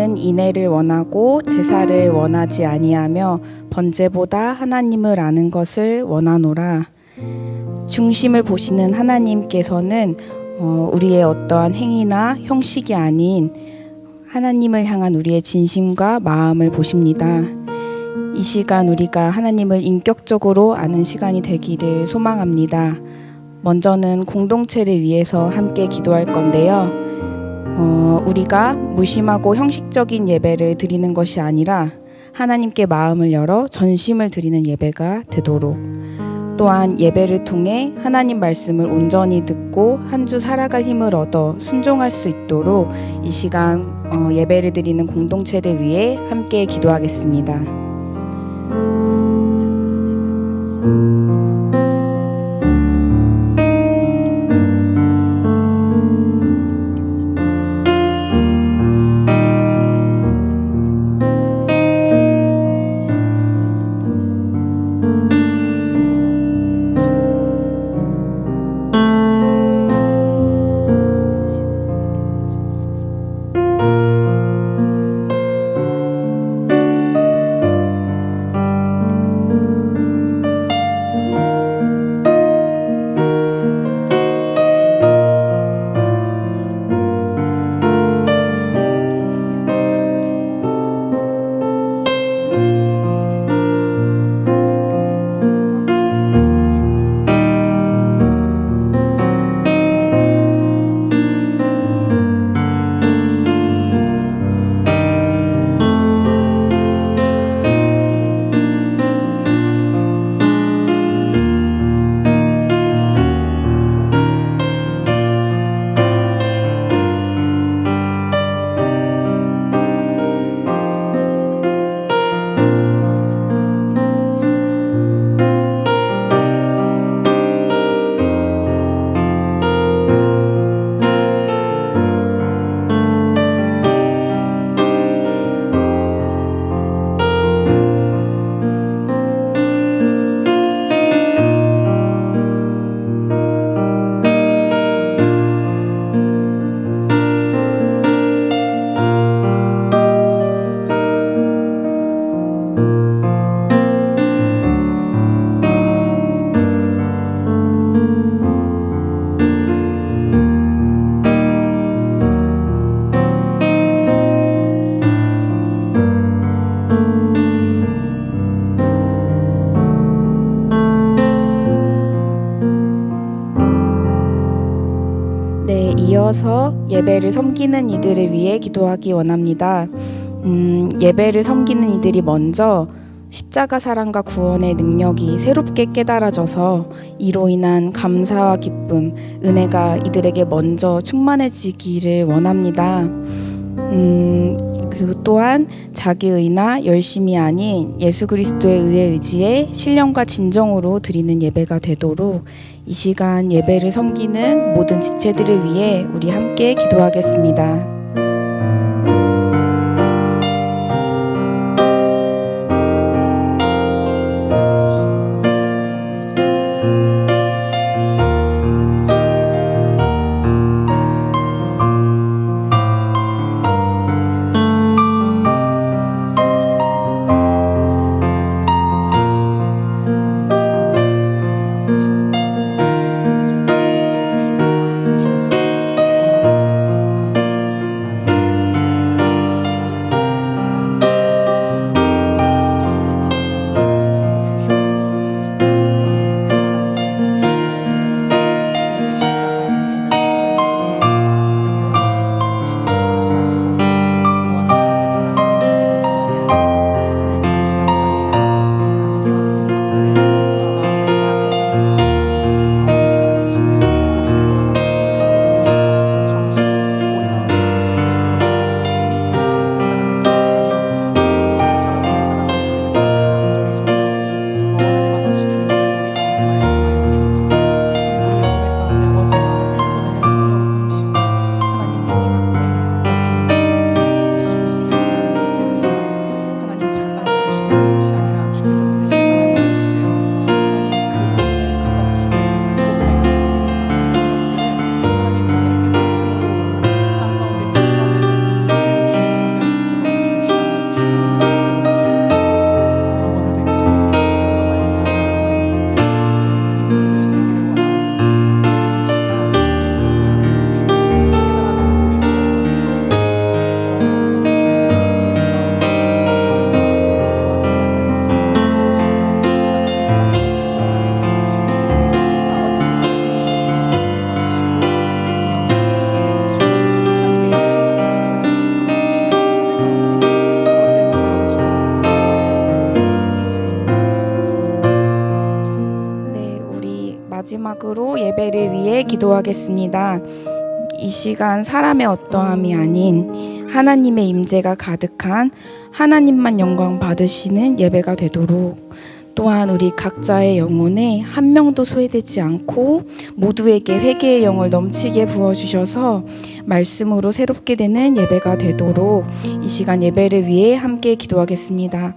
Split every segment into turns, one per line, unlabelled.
나는 인애를 원하고 제사를 원하지 아니하며 번제보다 하나님을 아는 것을 원하노라. 중심을 보시는 하나님께서는 우리의 어떠한 행위나 형식이 아닌 하나님을 향한 우리의 진심과 마음을 보십니다. 이 시간 우리가 하나님을 인격적으로 아는 시간이 되기를 소망합니다. 먼저는 공동체를 위해서 함께 기도할 건데요. 우리가 무심하고 형식적인 예배를 드리는 것이 아니라 하나님께 마음을 열어 전심을 드리는 예배가 되도록, 또한 예배를 통해 하나님 말씀을 온전히 듣고 한 주 살아갈 힘을 얻어 순종할 수 있도록 이 시간 예배를 드리는 공동체를 위해 함께 기도하겠습니다. 이어서 예배를 섬기는 이들을 위해 기도하기 원합니다. 예배를 섬기는 이들이 먼저 십자가 사랑과 구원의 능력이 새롭게 깨달아져서 이로 인한 감사와 기쁨, 은혜가 이들에게 먼저 충만해지기를 원합니다. 그리고 또한 자기의나 열심이 아닌 예수 그리스도의 의에 의지해 신령과 진정으로 드리는 예배가 되도록 이 시간 예배를 섬기는 모든 지체들을 위해 우리 함께 기도하겠습니다. 마지막으로 예배를 위해 기도하겠습니다. 이 시간 사람의 어떠함이 아닌 하나님의 임재가 가득한 하나님만 영광 받으시는 예배가 되도록, 또한 우리 각자의 영혼에 한 명도 소외되지 않고 모두에게 회개의 영을 넘치게 부어주셔서 말씀으로 새롭게 되는 예배가 되도록 이 시간 예배를 위해 함께 기도하겠습니다.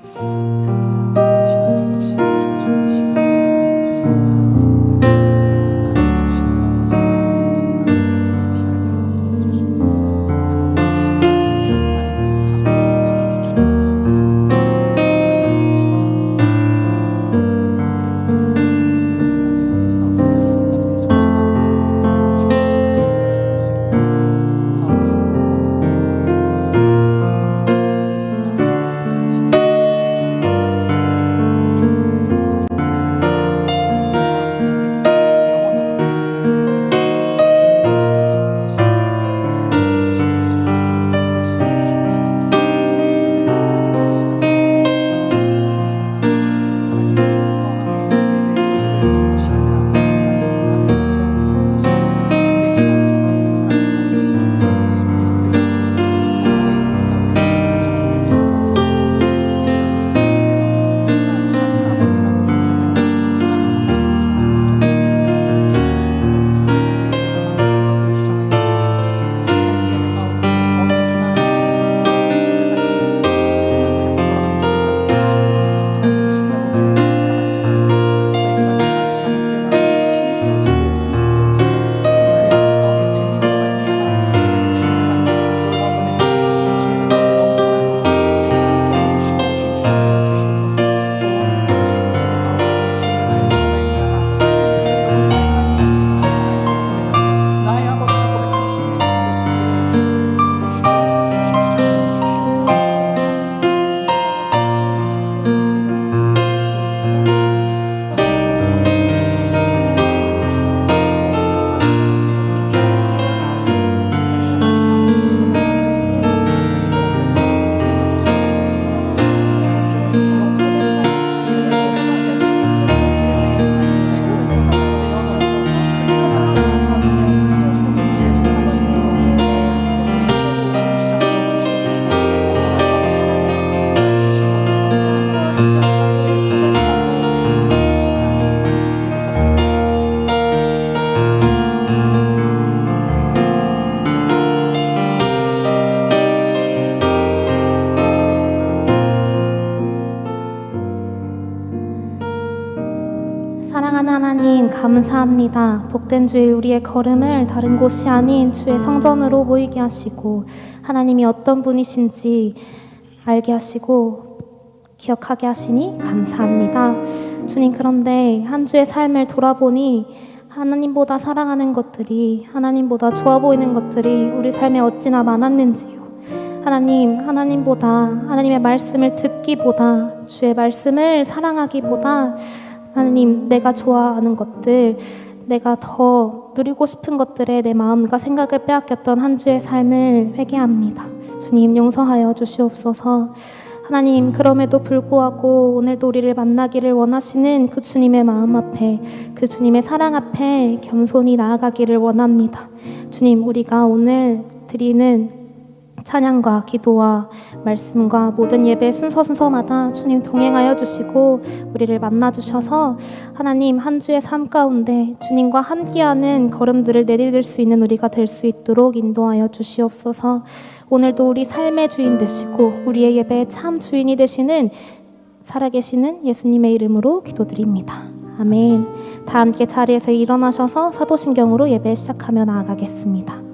사랑하는 하나님, 감사합니다. 복된 주일 우리의 걸음을 다른 곳이 아닌 주의 성전으로 모이게 하시고 하나님이 어떤 분이신지 알게 하시고 기억하게 하시니 감사합니다. 주님, 그런데 한 주의 삶을 돌아보니 하나님보다 사랑하는 것들이, 하나님보다 좋아 보이는 것들이 우리 삶에 어찌나 많았는지요. 하나님보다, 하나님의 말씀을 듣기보다, 주의 말씀을 사랑하기보다 하나님, 내가 좋아하는 것들, 내가 더 누리고 싶은 것들에 내 마음과 생각을 빼앗겼던 한 주의 삶을 회개합니다. 주님, 용서하여 주시옵소서. 하나님, 그럼에도 불구하고 오늘도 우리를 만나기를 원하시는 그 주님의 마음 앞에, 그 주님의 사랑 앞에 겸손히 나아가기를 원합니다. 주님, 우리가 오늘 드리는 찬양과 기도와 말씀과 모든 예배 순서마다 주님 동행하여 주시고 우리를 만나 주셔서 하나님, 한 주의 삶 가운데 주님과 함께하는 걸음들을 내디딜 수 있는 우리가 될 수 있도록 인도하여 주시옵소서. 오늘도 우리 삶의 주인 되시고 우리의 예배의 참 주인이 되시는 살아계시는 예수님의 이름으로 기도드립니다. 아멘. 다 함께 자리에서 일어나셔서 사도신경으로 예배 시작하며 나아가겠습니다.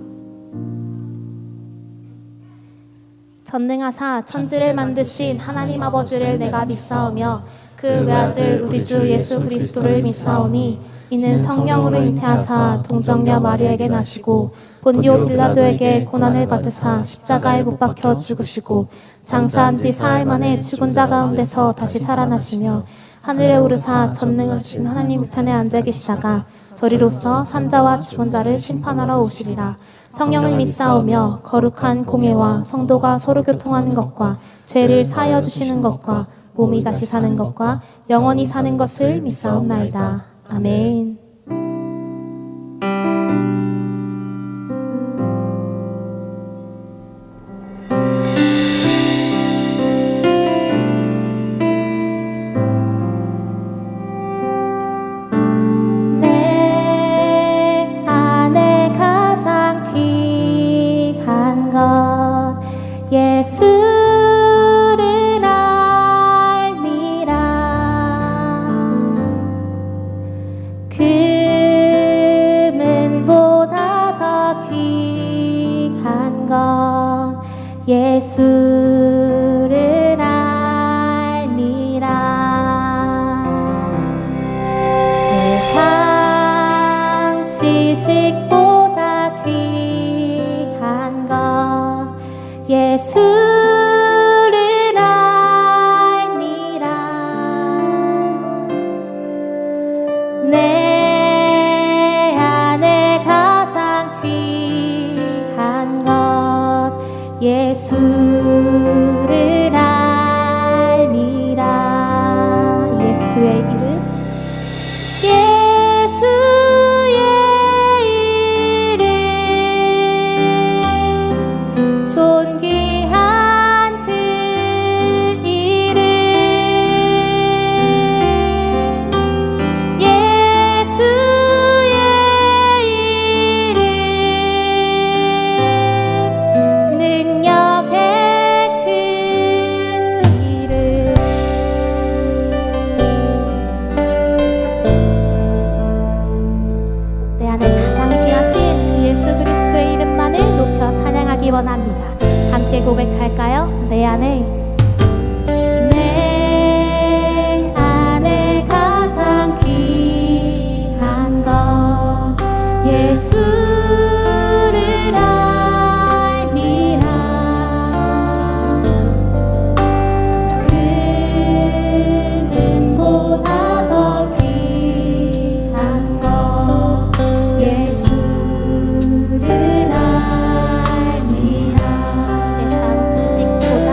전능하사 천지를 만드신 하나님 아버지를 내가 믿사오며 그 외아들 우리 주 예수 그리스도를 믿사오니 이는 성령으로 잉태하사 동정녀 마리아에게 나시고 본디오 빌라도에게 고난을 받으사 십자가에 못 박혀 죽으시고 장사한 지 사흘 만에 죽은 자 가운데서 다시 살아나시며 하늘에 오르사 전능하신 하나님 우편에 앉아 계시다가 저리로서 산자와 죽은 자를 심판하러 오시리라. 성령을 믿사오며 거룩한 공회와 성도가 서로 교통하는 것과 죄를 사하여 주시는 것과 몸이 다시 사는 것과 영원히 사는 것을 믿사옵나이다. 아멘. 것 예수를 알미라. 세상 지식보다 귀한 것 예수를 알미라. 내 안에 가장 귀한 것 예수를 알미라. 예수의 이름, 예수의 이름, 존귀한 그 이름, 예수의 이름, 능력의 그 이름. 내 안에 가장 귀하신 예수 그리스도의 이름만을 높여 찬양하기 원합니다. 함께 고백할까요? 내 안에 가장 귀한 것 예수를 알미라. 금보다 더 귀한 것 예수를 알미라. 세상 지식보다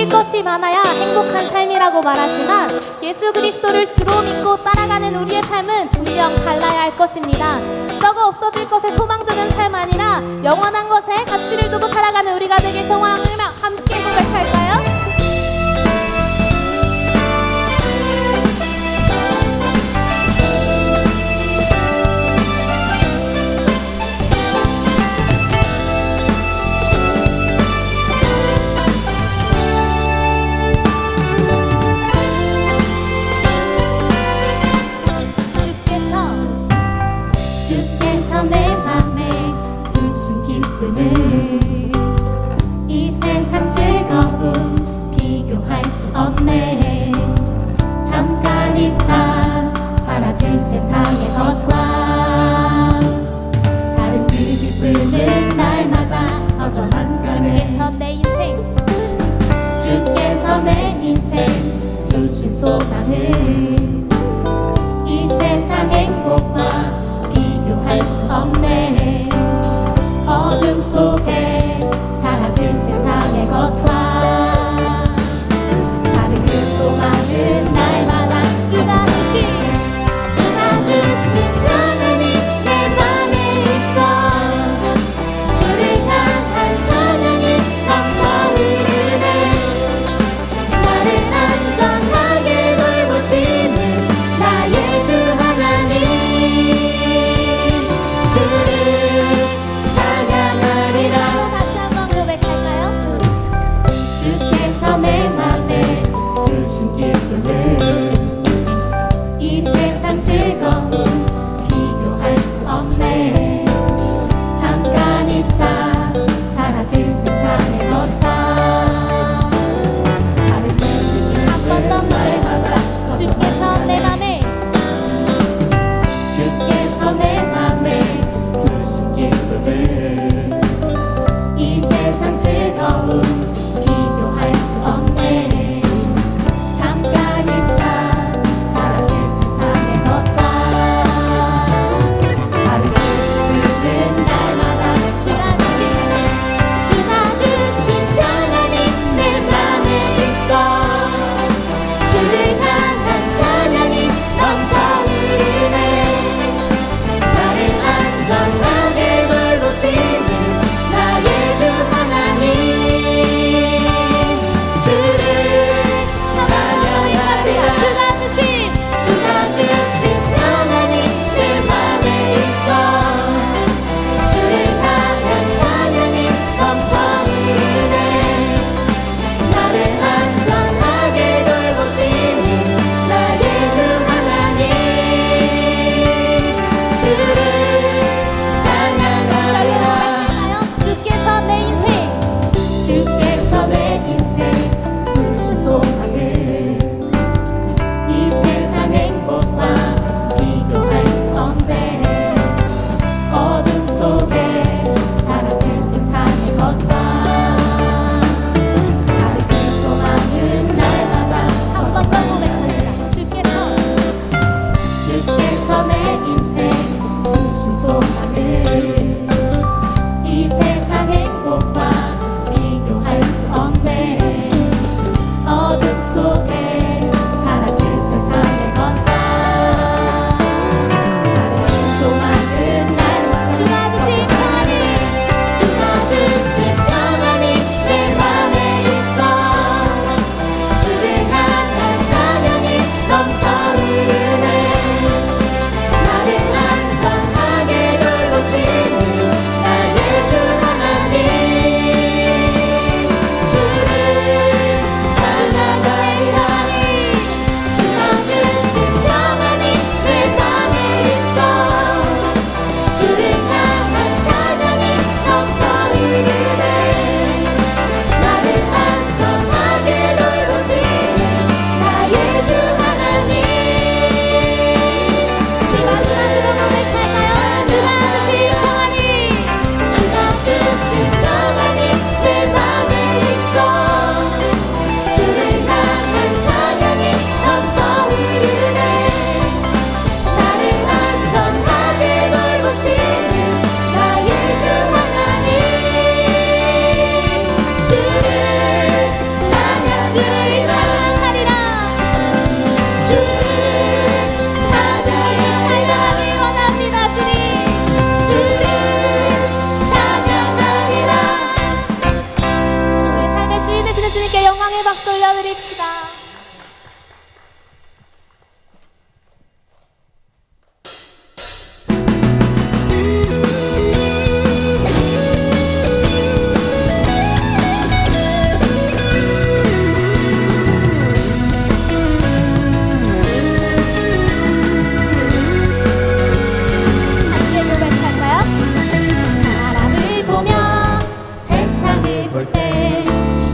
누릴 것이 많아야 행복한 삶이라고 말하지만 예수 그리스도를 주로 믿고 따라가는 우리의 삶은 분명 달라야 할 것입니다. 썩어 없어질 것에 소망드는 삶 아니라 영원한 것에 가치를 두고 살아가는 우리가 되길 소망하며 함께 고백할까요?
주께서 내 맘에 주신 기쁨을 이 세상 즐거움 비교할 수 없네. 잠깐 있다 사라질 세상의 것과 다른 그 기쁨은 날마다 터져만 가네. 주께서 내 인생 주신 소망을 이 세상 행복과 비교할 수 없네. 어둠 속에 사라질 세상의 것과 다른 그 소망은 날마다 주가 주신 평안이 내 맘에 있어. 주를 향한 찬양이 넘쳐 흐르네. 나를 안전하게 돌보시는 찬양의 박수 올려드립시다. 함께 고백할까요? 사람을 보며 세상을 볼 때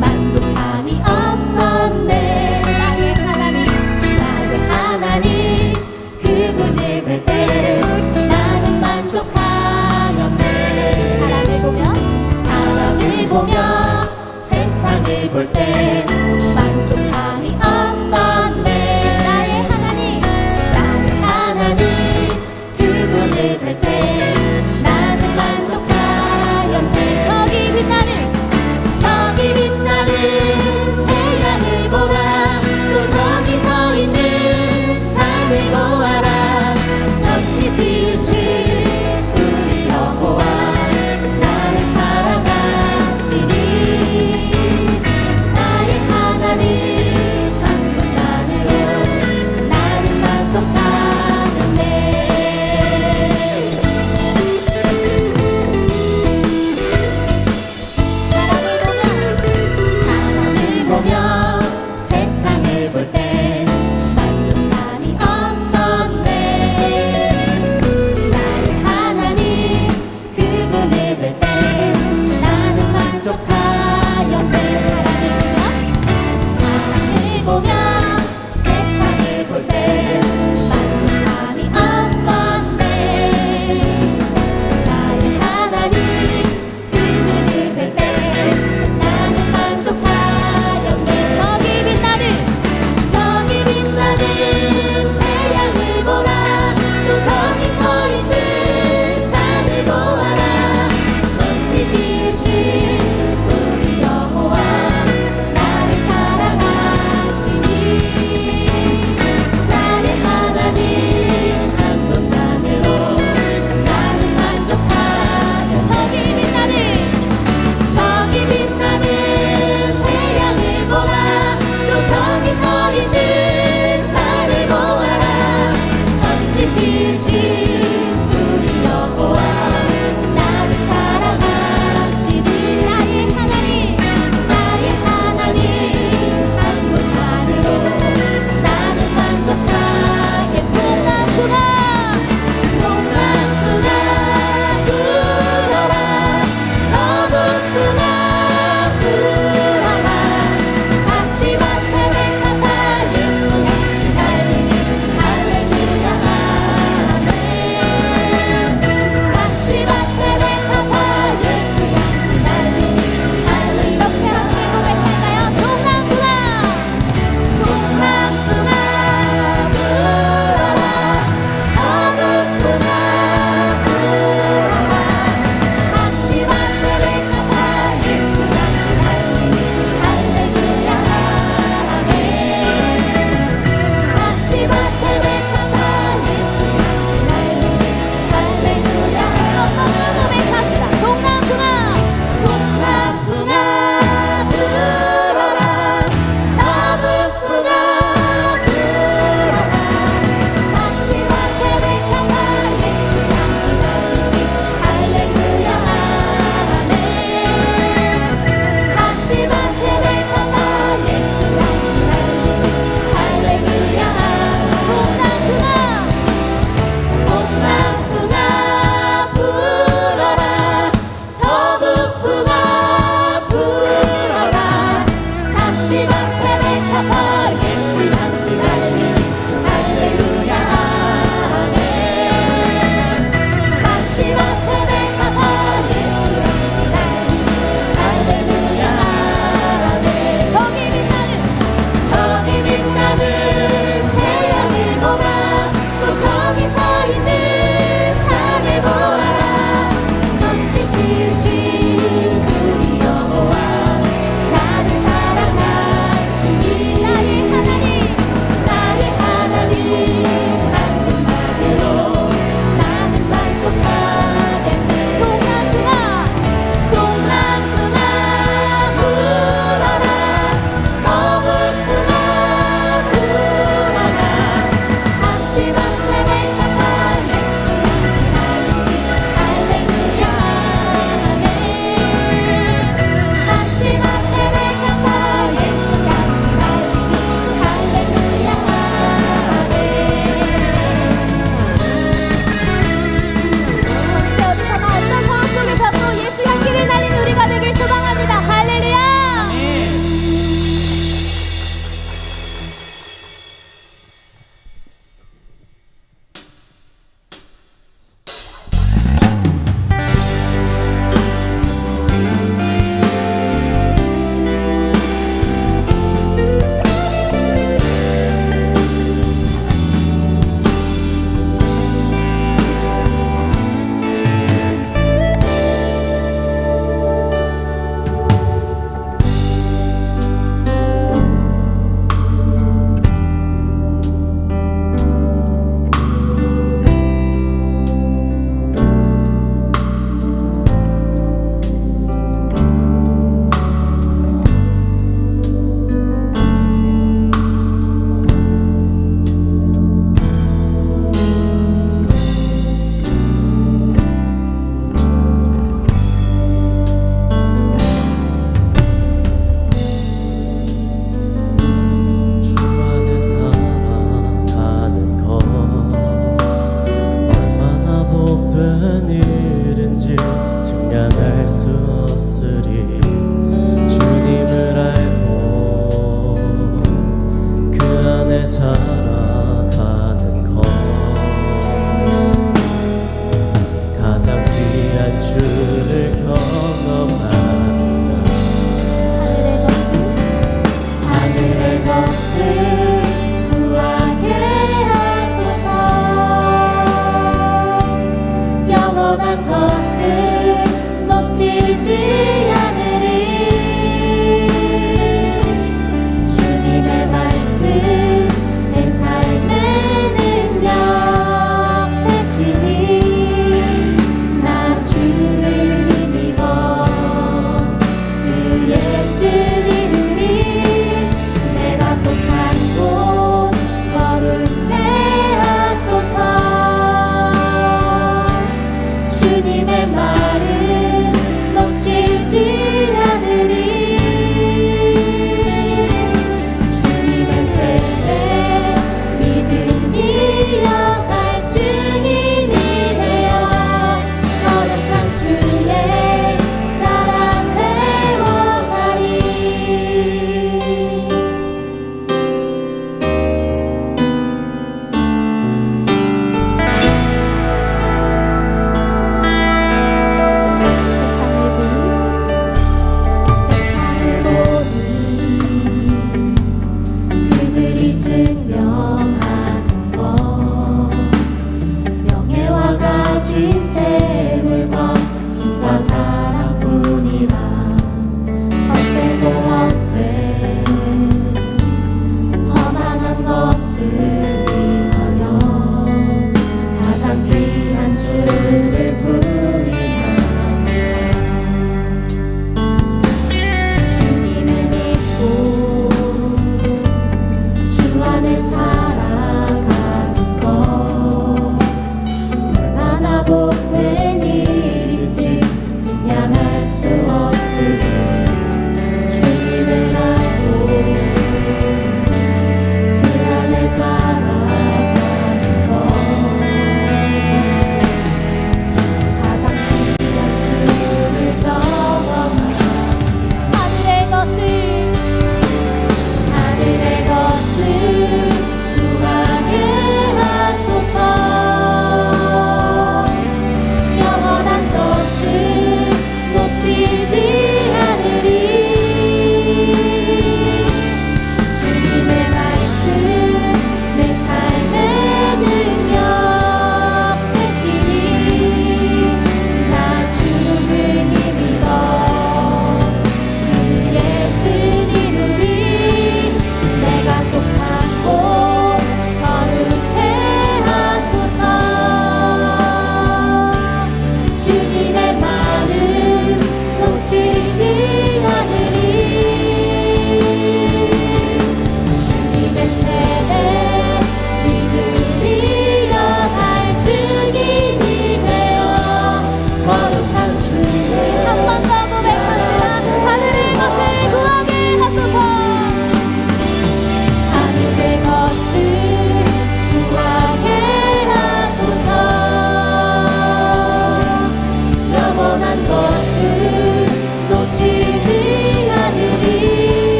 만족함이 없었네. 나의 하나님 그분을 볼 때 나는 만족하였네. 사람을 보며 세상을 볼 때 만족함이 없었네. 나의 하나님 그분을 볼 때 나는 만족하였네. 저기 빛나는 태양을 보라. 또 저기 서 있는 산을 보아라. 천지 지으신 우리 여호와 나를 사랑하시니 나의 하나님 한 분만으로 나는 만족하였네. 사람을 보며 세상을 볼 때 만족함이 없었네. 나의 하나님 그분을 볼 때 나는 만족하였네. 사람을 보며 세상을 볼 때 만족함이 없었네. 나의 하나님 그분을 볼 때 나는 만족하였네. 저기 빛나는 태양을 보라. 또 저기 서 있는 산을 보아라. 천지 지으신 우리 여호와 나를 사랑하시니 나의 하나님 한 분만으로 나는 만족하여. 저기 빛나는 태양을 보라. 또 저기 서 있는 산을 보아라. 천지 지으신 우리 여호와 나를 사랑하시니 나의 하나님 한 분만으로 나는 만족하게. 동남풍아 불어라. 서북풍아 불어라. 다시마테 메카파 예수 향기 달리니 할렐루야 아멘. 다시마테 메카파 예수 향기 달리니 할렐루야. 이렇게 함께 고백할까요? 동남풍아 불어라. 서북풍아 불어라. 다시마테 메카파 예수 향기 달리니 할렐루야 아멘. 다시마테 메카파 예수 향기 달리니 할렐루야. 고백합시다. 동남풍아 불어라. 서북풍아 불어라. 다시마테 메카파 예수 향기 달리니 할렐루야 아멘. 다시마테 메카파 예수 향기 달리니 할렐루야 아멘. 동남풍아 불어라. 서북풍아 불어라. 다시마테 메카파 예수 향기 달리니 할렐루야 아멘. 다시마테 메카파 예수 향기 달리니 할렐루야 아멘. 저기 빛나는 태양을 보라. 또 저기 서 있는 산을 보아라. 천지 지으신 우리 여호와 나를 사랑하시니 나의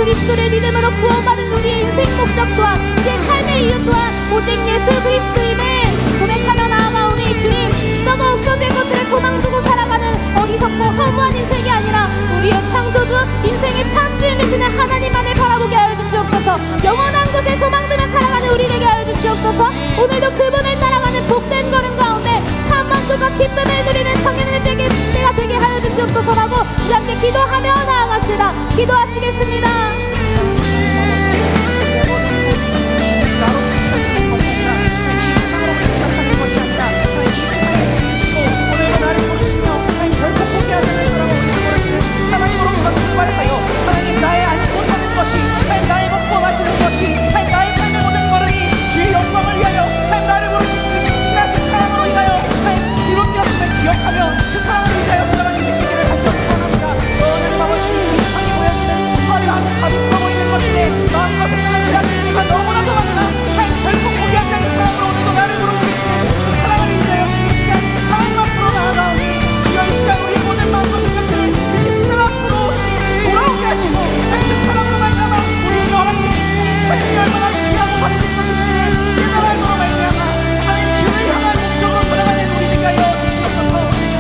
그리스도를 믿음으로 구원받은 우리의 인생 목적 또한 우리의 삶의 이유 또한 오직 예수 그리스도임을 고백하며 나아가오니 주님, 썩어 없어질 것들을 소망 두고 살아가는 어리석고 허무한 인생이 아니라 우리의 창조주, 인생의 참주인 되시는 하나님만을 바라보게 하여 주시옵소서. 영원한 곳에 소망 두며 살아가는 우리 되게 하여 주시옵소서. 오늘도 그분을 따라가는 복된 걸음 가운데 참 만족과 기쁨을 누리는 청년의 때가 되게 하여 주시옵소서라고 우리 함께 기도하며 나아갑시다. 기도하시겠습니다.
하나님 나의 안고 사는 것이 하나님 나의 먹고 마시는 것이 하나님 나의 삶의 모든 걸음이 주의 영광을 위하여 하나님 나를 부르신 그 신실하신 사랑으로 인하여 하나님 이루어졌음을 기억하며 그 사랑을 의지하여 살아가는 인생 되기를 간절히 소원합니다. 하나님 아버지, 이 세상에 보여지는 화려하고 값있어 보이는 것들에 마음과 생각을 빼앗기니까 너무나도 많으나 하나님 결코 포기하지 않는 사랑으로 오늘도 나를 부르고 계시는 그 사랑을 의지하여 주의 시간 하나님 앞으로 나아가오니 주여 이 시간 우리의 모든 마음과 생각들을 그 십자가 앞으로 돌아오게 하시고 하나님 그 사랑으로 말미암아 우리에게 허락된 이 삶이 얼마나 귀하고 값진 것인지를 깨달음으로 말미암아 하나님 주를 향한 목적으로 살아가는 우리 되게 하여 주시옵소서.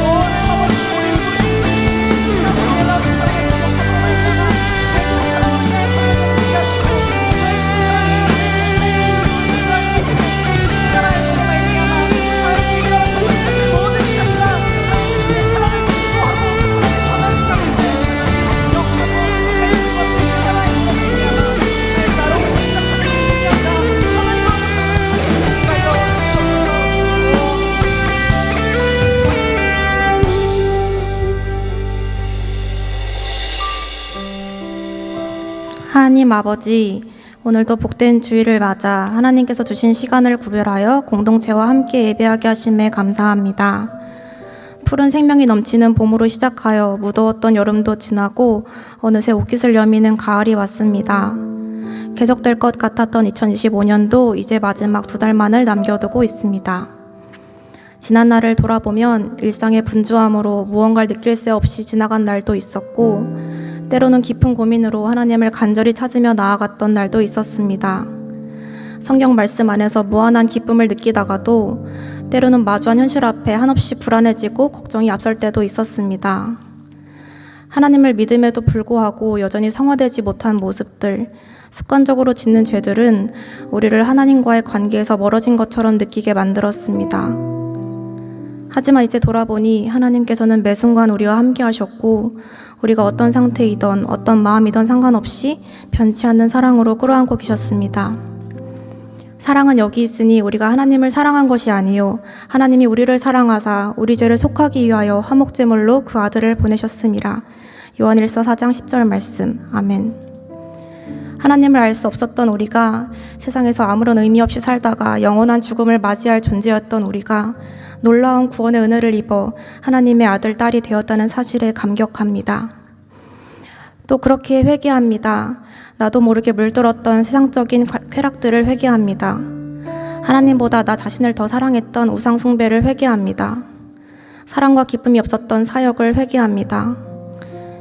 오늘 아버지 우리를 부르신 신실함으로 올라온 세상에 기억함으로 말미암아 하나님 그 사랑으로 인하여 살아가게 되게 하시고 하나님 그 사랑이 우리의 삶을 인도할 수 있음을 깨달음으로 말미암아 하나님 우리가 하신 삶의 모든 삶과 하나님 주의 사랑을 증거하고 그 사랑을 전하는 자로
하나님 아버지, 오늘도 복된 주일을 맞아 하나님께서 주신 시간을 구별하여 공동체와 함께 예배하게 하심에 감사합니다. 푸른 생명이 넘치는 봄으로 시작하여 무더웠던 여름도 지나고 어느새 옷깃을 여미는 가을이 왔습니다. 계속될 것 같았던 2025년도 이제 마지막 2달만을 남겨두고 있습니다. 지난 날을 돌아보면 일상의 분주함으로 무언가를 느낄 새 없이 지나간 날도 있었고 때로는 깊은 고민으로 하나님을 간절히 찾으며 나아갔던 날도 있었습니다. 성경 말씀 안에서 무한한 기쁨을 느끼다가도 때로는 마주한 현실 앞에 한없이 불안해지고 걱정이 앞설 때도 있었습니다. 하나님을 믿음에도 불구하고 여전히 성화되지 못한 모습들, 습관적으로 짓는 죄들은 우리를 하나님과의 관계에서 멀어진 것처럼 느끼게 만들었습니다. 하지만 이제 돌아보니 하나님께서는 매 순간 우리와 함께 하셨고 우리가 어떤 상태이던 어떤 마음이던 상관없이 변치 않는 사랑으로 끌어안고 계셨습니다. 사랑은 여기 있으니 우리가 하나님을 사랑한 것이 아니요 하나님이 우리를 사랑하사 우리 죄를 속하기 위하여 화목제물로 그 아들을 보내셨음이라. 요한일서 4장 10절 말씀. 아멘. 하나님을 알 수 없었던 우리가, 세상에서 아무런 의미 없이 살다가 영원한 죽음을 맞이할 존재였던 우리가 놀라운 구원의 은혜를 입어 하나님의 아들, 딸이 되었다는 사실에 감격합니다. 또 그렇게 회개합니다. 나도 모르게 물들었던 세상적인 쾌락들을 회개합니다. 하나님보다 나 자신을 더 사랑했던 우상 숭배를 회개합니다. 사랑과 기쁨이 없었던 사역을 회개합니다.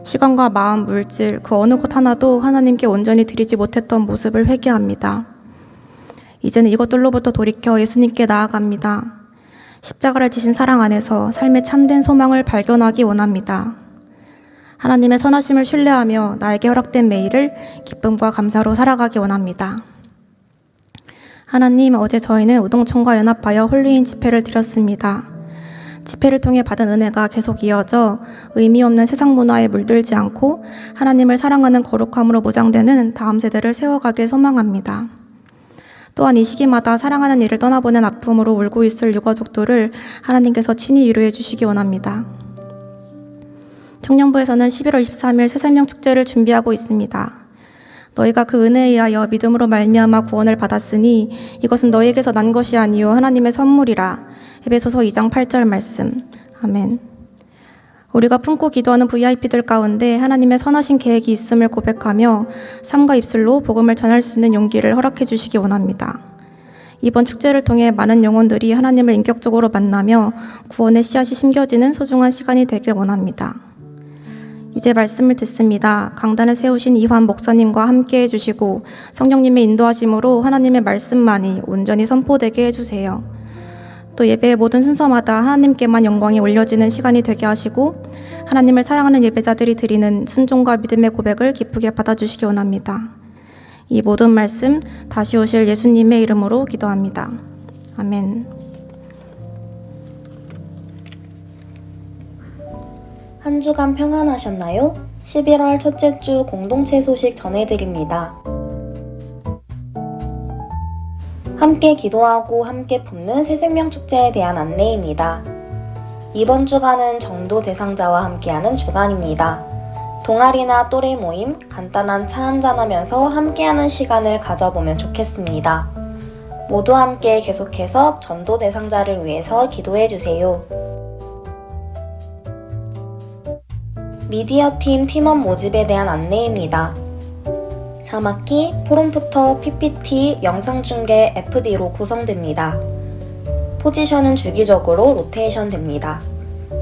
시간과 마음, 물질, 그 어느 것 하나도 하나님께 온전히 드리지 못했던 모습을 회개합니다. 이제는 이것들로부터 돌이켜 예수님께 나아갑니다. 십자가를 지신 사랑 안에서 삶의 참된 소망을 발견하기 원합니다. 하나님의 선하심을 신뢰하며 나에게 허락된 매일을 기쁨과 감사로 살아가기 원합니다. 하나님, 어제 저희는 우동총과 연합하여 홀리인 집회를 드렸습니다. 집회를 통해 받은 은혜가 계속 이어져 의미 없는 세상 문화에 물들지 않고 하나님을 사랑하는 거룩함으로 무장되는 다음 세대를 세워가길 소망합니다. 또한 이 시기마다 사랑하는 이를 떠나보낸 아픔으로 울고 있을 유가족들을 하나님께서 친히 위로해 주시기 원합니다. 청년부에서는 11월 23일 새생명 축제를 준비하고 있습니다. 너희가 그 은혜에 의하여 믿음으로 말미암아 구원을 받았으니 이것은 너희에게서 난 것이 아니요 하나님의 선물이라. 에베소서 2장 8절 말씀. 아멘. 우리가 품고 기도하는 VIP들 가운데 하나님의 선하신 계획이 있음을 고백하며 삶과 입술로 복음을 전할 수 있는 용기를 허락해 주시기 원합니다. 이번 축제를 통해 많은 영혼들이 하나님을 인격적으로 만나며 구원의 씨앗이 심겨지는 소중한 시간이 되길 원합니다. 이제 말씀을 듣습니다. 강단을 세우신 이환 목사님과 함께 해주시고 성령님의 인도하심으로 하나님의 말씀만이 온전히 선포되게 해주세요. 또 예배의 모든 순서마다 하나님께만 영광이 올려지는 시간이 되게 하시고 하나님을 사랑하는 예배자들이 드리는 순종과 믿음의 고백을 기쁘게 받아주시기 원합니다. 이 모든 말씀 다시 오실 예수님의 이름으로 기도합니다. 아멘.
한 주간 평안하셨나요? 11월 첫째 주 공동체 소식 전해드립니다. 함께 기도하고 함께 품는 새생명 축제에 대한 안내입니다. 이번 주간은 전도 대상자와 함께하는 주간입니다. 동아리나 또래 모임, 간단한 차 한잔하면서 함께하는 시간을 가져보면 좋겠습니다. 모두 함께 계속해서 전도 대상자를 위해서 기도해주세요. 미디어팀 팀원 모집에 대한 안내입니다. 자막키, 프롬프터, PPT, 영상중계, FD로 구성됩니다. 포지션은 주기적으로 로테이션 됩니다.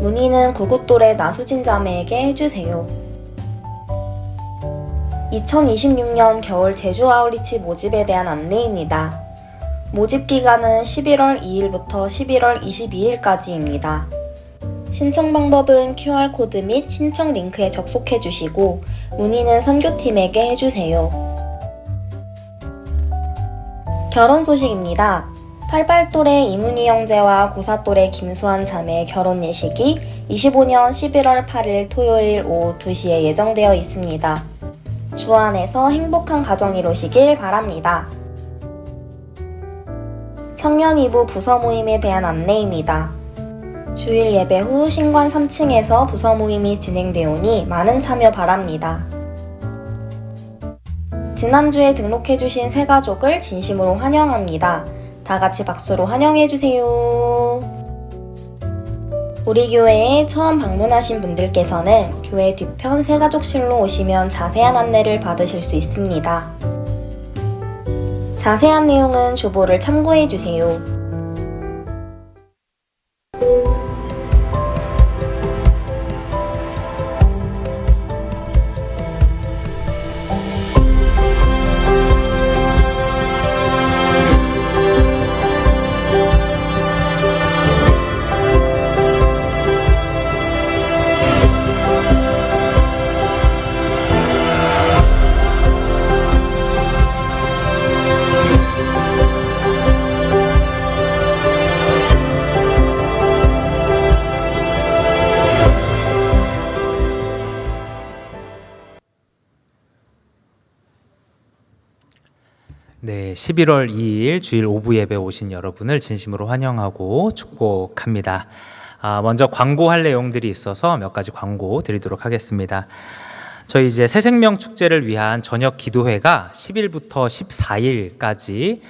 문의는 구구또래 나수진 자매에게 해주세요. 2026년 겨울 제주 아우리치 모집에 대한 안내입니다. 모집 기간은 11월 2일부터 11월 22일까지입니다. 신청 방법은 QR코드 및 신청 링크에 접속해 주시고 문의는 선교팀에게 해주세요. 결혼 소식입니다. 88또래 이문희 형제와 94또래 김수환 자매의 결혼 예식이 25년 11월 8일 토요일 오후 2시에 예정되어 있습니다. 주 안에서 행복한 가정 이루시길 바랍니다. 청년 2부 부서 모임에 대한 안내입니다. 주일 예배 후 신관 3층에서 부서 모임이 진행되오니 많은 참여 바랍니다. 지난주에 등록해주신 새 가족을 진심으로 환영합니다. 다 같이 박수로 환영해주세요. 우리 교회에 처음 방문하신 분들께서는 교회 뒤편 새가족실로 오시면 자세한 안내를 받으실 수 있습니다. 자세한 내용은 주보를 참고해주세요.
네, 11월 2일 주일 오부 예배 오신 여러분을 진심으로 환영하고 축복합니다. 먼저 광고할 내용들이 있어서 몇 가지 광고 드리도록 하겠습니다. 저희 이제 새생명 축제를 위한 저녁 기도회가 10일부터 14일까지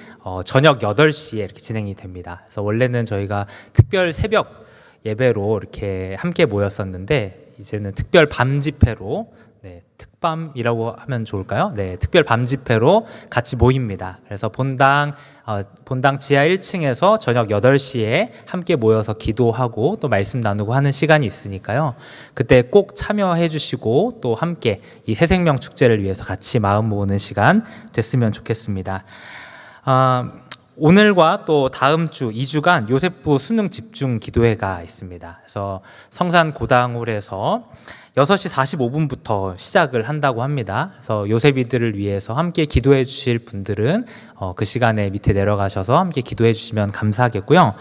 저녁 8시에 이렇게 진행이 됩니다. 그래서 원래는 저희가 특별 새벽 예배로 이렇게 함께 모였었는데 이제는 특별 밤 집회로 특밤이라고 하면 좋을까요? 네, 특별 밤 집회로 같이 모입니다. 그래서 본당 지하 1층에서 저녁 8시에 함께 모여서 기도하고 또 말씀 나누고 하는 시간이 있으니까요. 그때 꼭 참여해 주시고 또 함께 이 새생명 축제를 위해서 같이 마음 모으는 시간 됐으면 좋겠습니다. 오늘과 또 다음 주 2주간 요셉부 수능 집중 기도회가 있습니다. 그래서 성산 고당홀에서 6시 45분부터 시작을 한다고 합니다. 그래서 요셉이들을 위해서 함께 기도해 주실 분들은 그 시간에 밑에 내려가셔서 함께 기도해 주시면 감사하겠고요.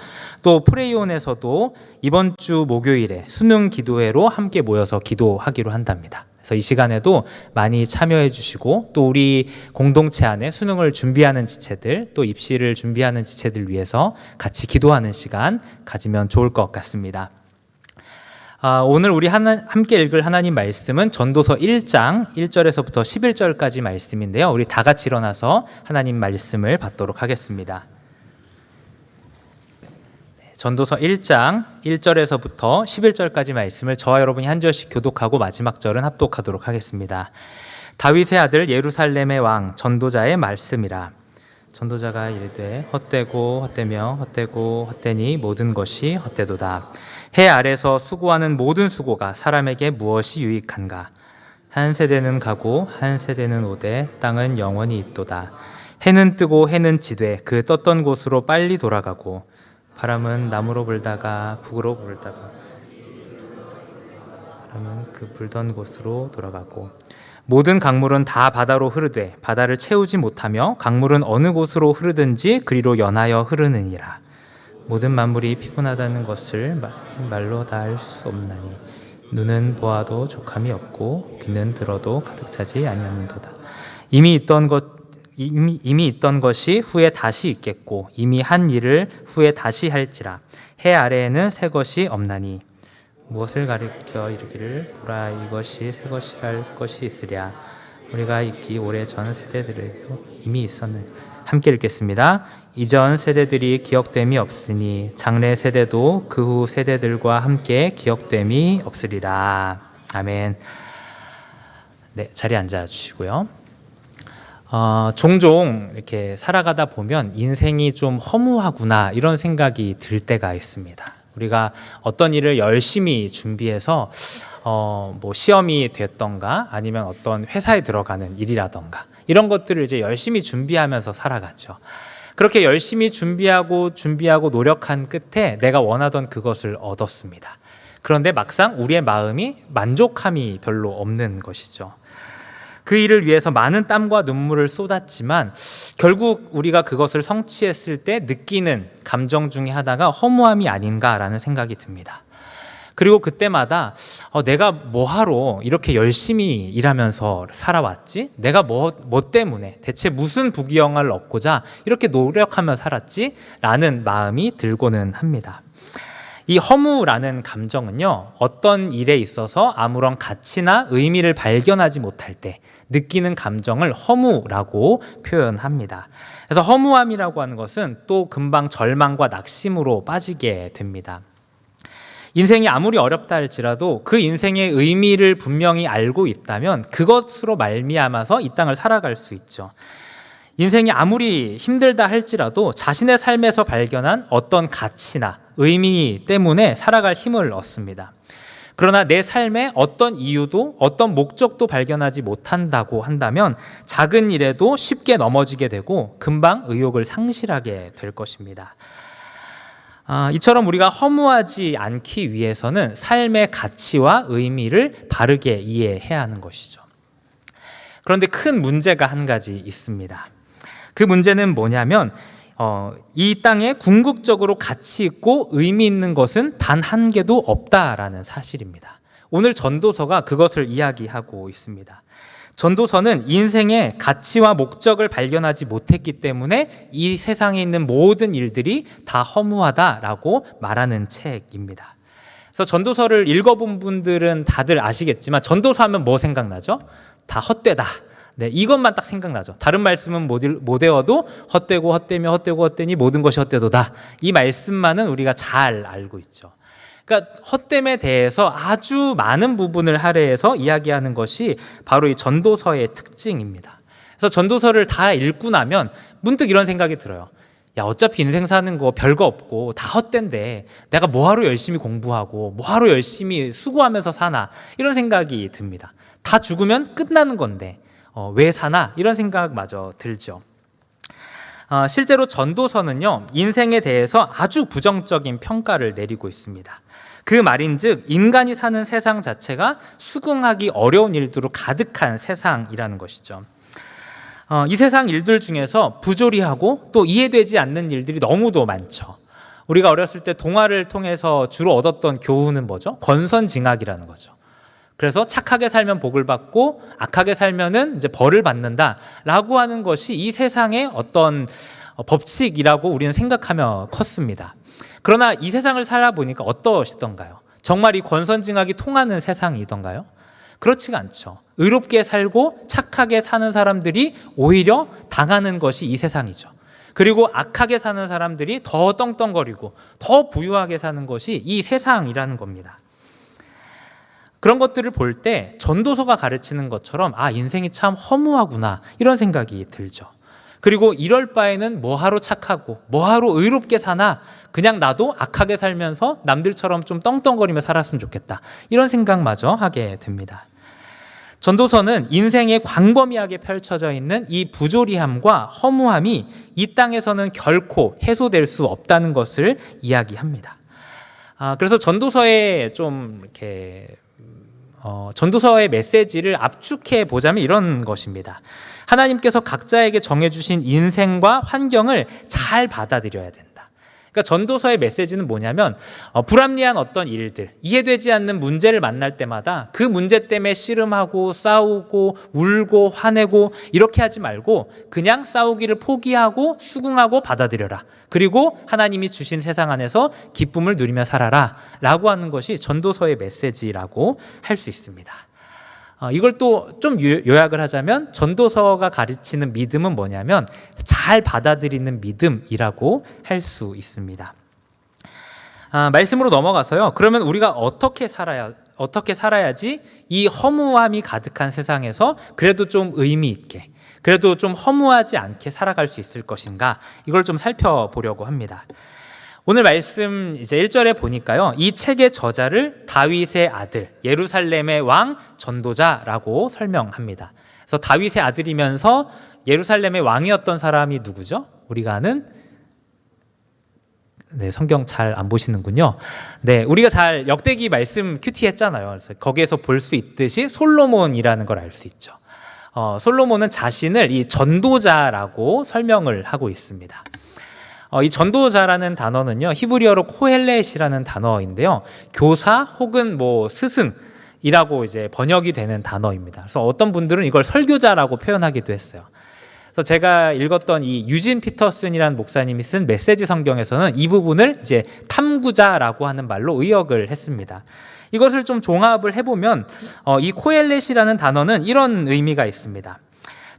또 프레이온에서도 이번 주 목요일에 수능 기도회로 함께 모여서 기도하기로 한답니다. 그래서 이 시간에도 많이 참여해 주시고 또 우리 공동체 안에 수능을 준비하는 지체들 또 입시를 준비하는 지체들 위해서 같이 기도하는 시간 가지면 좋을 것 같습니다. 오늘 우리 함께 읽을 하나님 말씀은 전도서 1장 1절에서부터 11절까지 말씀인데요. 우리 다 같이 일어나서 하나님 말씀을 받도록 하겠습니다. 전도서 1장 1절에서부터 11절까지 말씀을 저와 여러분이 한 절씩 교독하고 마지막 절은 합독하도록 하겠습니다. 다윗의 아들 예루살렘의 왕 전도자의 말씀이라. 전도자가 이르되 헛되고 헛되며 헛되고 헛되니 모든 것이 헛되도다. 해 아래서 수고하는 모든 수고가 사람에게 무엇이 유익한가? 한 세대는 가고 한 세대는 오되 땅은 영원히 있도다. 해는 뜨고 해는 지되 그 떴던 곳으로 빨리 돌아가고 바람은 남으로 불다가 북으로 불다가 바람은 그 불던 곳으로 돌아가고 모든 강물은 다 바다로 흐르되 바다를 채우지 못하며 강물은 어느 곳으로 흐르든지 그리로 연하여 흐르느니라. 모든 만물이 피곤하다는 것을 말로 다 할 수 없나니 눈은 보아도 족함이 없고 귀는 들어도 가득 차지 아니하는도다. 이미 있던 것이 후에 다시 있겠고 이미 한 일을 후에 다시 할지라. 해 아래에는 새 것이 없나니 무엇을 가리켜 이르기를 보라 이것이 새 것이랄 것이 있으랴. 우리가 있기 오래전 세대들에도 이미 있었느니. 함께 읽겠습니다. 이전 세대들이 기억됨이 없으니 장래 세대도 그 후 세대들과 함께 기억됨이 없으리라. 아멘. 네, 자리에 앉아 주시고요. 종종 이렇게 살아가다 보면 인생이 좀 허무하구나 이런 생각이 들 때가 있습니다. 우리가 어떤 일을 열심히 준비해서 뭐 시험이 됐던가 아니면 어떤 회사에 들어가는 일이라던가 이런 것들을 이제 열심히 준비하면서 살아가죠. 그렇게 열심히 준비하고 노력한 끝에 내가 원하던 그것을 얻었습니다. 그런데 막상 우리의 마음이 만족함이 별로 없는 것이죠. 그 일을 위해서 많은 땀과 눈물을 쏟았지만 결국 우리가 그것을 성취했을 때 느끼는 감정 중에 하나가 허무함이 아닌가라는 생각이 듭니다. 그리고 그때마다 내가 뭐하러 이렇게 열심히 일하면서 살아왔지? 내가 뭐 때문에 대체 무슨 부귀영화를 얻고자 이렇게 노력하며 살았지? 라는 마음이 들고는 합니다. 이 허무라는 감정은요, 어떤 일에 있어서 아무런 가치나 의미를 발견하지 못할 때 느끼는 감정을 허무라고 표현합니다. 그래서 허무함이라고 하는 것은 또 금방 절망과 낙심으로 빠지게 됩니다. 인생이 아무리 어렵다 할지라도 그 인생의 의미를 분명히 알고 있다면 그것으로 말미암아서 이 땅을 살아갈 수 있죠. 인생이 아무리 힘들다 할지라도 자신의 삶에서 발견한 어떤 가치나 의미 때문에 살아갈 힘을 얻습니다. 그러나 내 삶에 어떤 이유도 어떤 목적도 발견하지 못한다고 한다면 작은 일에도 쉽게 넘어지게 되고 금방 의욕을 상실하게 될 것입니다. 이처럼 우리가 허무하지 않기 위해서는 삶의 가치와 의미를 바르게 이해해야 하는 것이죠. 그런데 큰 문제가 한 가지 있습니다. 그 문제는 뭐냐면 이 땅에 궁극적으로 가치 있고 의미 있는 것은 단 한 개도 없다라는 사실입니다. 오늘 전도서가 그것을 이야기하고 있습니다. 전도서는 인생의 가치와 목적을 발견하지 못했기 때문에 이 세상에 있는 모든 일들이 다 허무하다라고 말하는 책입니다. 그래서 전도서를 읽어본 분들은 다들 아시겠지만 전도서 하면 뭐 생각나죠? 다 헛되다. 네, 이것만 딱 생각나죠. 다른 말씀은 못 외워도 헛되고 헛되며 헛되고 헛되니 모든 것이 헛되도다. 이 말씀만은 우리가 잘 알고 있죠. 그러니까 헛됨에 대해서 아주 많은 부분을 할애해서 이야기하는 것이 바로 이 전도서의 특징입니다. 그래서 전도서를 다 읽고 나면 문득 이런 생각이 들어요. 야, 어차피 인생 사는 거 별거 없고 다 헛된데 내가 뭐하러 열심히 공부하고 뭐하러 열심히 수고하면서 사나 이런 생각이 듭니다. 다 죽으면 끝나는 건데 왜 사나 이런 생각마저 들죠. 실제로 전도서는요, 인생에 대해서 아주 부정적인 평가를 내리고 있습니다. 그 말인즉 인간이 사는 세상 자체가 수긍하기 어려운 일들로 가득한 세상이라는 것이죠. 이 세상 일들 중에서 부조리하고 또 이해되지 않는 일들이 너무도 많죠. 우리가 어렸을 때 동화를 통해서 주로 얻었던 교훈은 뭐죠? 권선징악이라는 거죠. 그래서 착하게 살면 복을 받고 악하게 살면은 이제 벌을 받는다라고 하는 것이 이 세상의 어떤 법칙이라고 우리는 생각하며 컸습니다. 그러나 이 세상을 살아보니까 어떠시던가요? 정말 이 권선징악이 통하는 세상이던가요? 그렇지가 않죠. 의롭게 살고 착하게 사는 사람들이 오히려 당하는 것이 이 세상이죠. 그리고 악하게 사는 사람들이 더 떵떵거리고 더 부유하게 사는 것이 이 세상이라는 겁니다. 그런 것들을 볼 때 전도서가 가르치는 것처럼 인생이 참 허무하구나 이런 생각이 들죠. 그리고 이럴 바에는 뭐하러 착하고 뭐하러 의롭게 사나, 그냥 나도 악하게 살면서 남들처럼 좀 떵떵거리며 살았으면 좋겠다, 이런 생각마저 하게 됩니다. 전도서는 인생에 광범위하게 펼쳐져 있는 이 부조리함과 허무함이 이 땅에서는 결코 해소될 수 없다는 것을 이야기합니다. 그래서 전도서의 좀 이렇게 전도서의 메시지를 압축해 보자면 이런 것입니다. 하나님께서 각자에게 정해주신 인생과 환경을 잘 받아들여야 된다. 그러니까 전도서의 메시지는 뭐냐면 불합리한 어떤 일들, 이해되지 않는 문제를 만날 때마다 그 문제 때문에 씨름하고 싸우고 울고 화내고 이렇게 하지 말고 그냥 싸우기를 포기하고 수긍하고 받아들여라. 그리고 하나님이 주신 세상 안에서 기쁨을 누리며 살아라 라고 하는 것이 전도서의 메시지라고 할 수 있습니다. 이걸 또 좀 요약을 하자면 전도서가 가르치는 믿음은 뭐냐면 잘 받아들이는 믿음이라고 할 수 있습니다. 말씀으로 넘어가서요. 그러면 우리가 어떻게 살아야지 이 허무함이 가득한 세상에서 그래도 좀 의미 있게, 그래도 좀 허무하지 않게 살아갈 수 있을 것인가, 이걸 좀 살펴보려고 합니다. 오늘 말씀 이제 1절에 보니까요, 이 책의 저자를 다윗의 아들, 예루살렘의 왕 전도자라고 설명합니다. 그래서 다윗의 아들이면서 예루살렘의 왕이었던 사람이 누구죠? 우리가 아는, 성경 잘 안 보시는군요. 우리가 잘 역대기 말씀 큐티 했잖아요. 그래서 거기에서 볼 수 있듯이 솔로몬이라는 걸 알 수 있죠. 솔로몬은 자신을 이 전도자라고 설명을 하고 있습니다. 이 전도자라는 단어는요, 히브리어로 코헬렛이라는 단어인데요, 교사 혹은 스승이라고 이제 번역이 되는 단어입니다. 그래서 어떤 분들은 이걸 설교자라고 표현하기도 했어요. 그래서 제가 읽었던 이 유진 피터슨이라는 목사님이 쓴 메시지 성경에서는 이 부분을 이제 탐구자라고 하는 말로 의역을 했습니다. 이것을 좀 종합을 해보면 이 코헬렛이라는 단어는 이런 의미가 있습니다.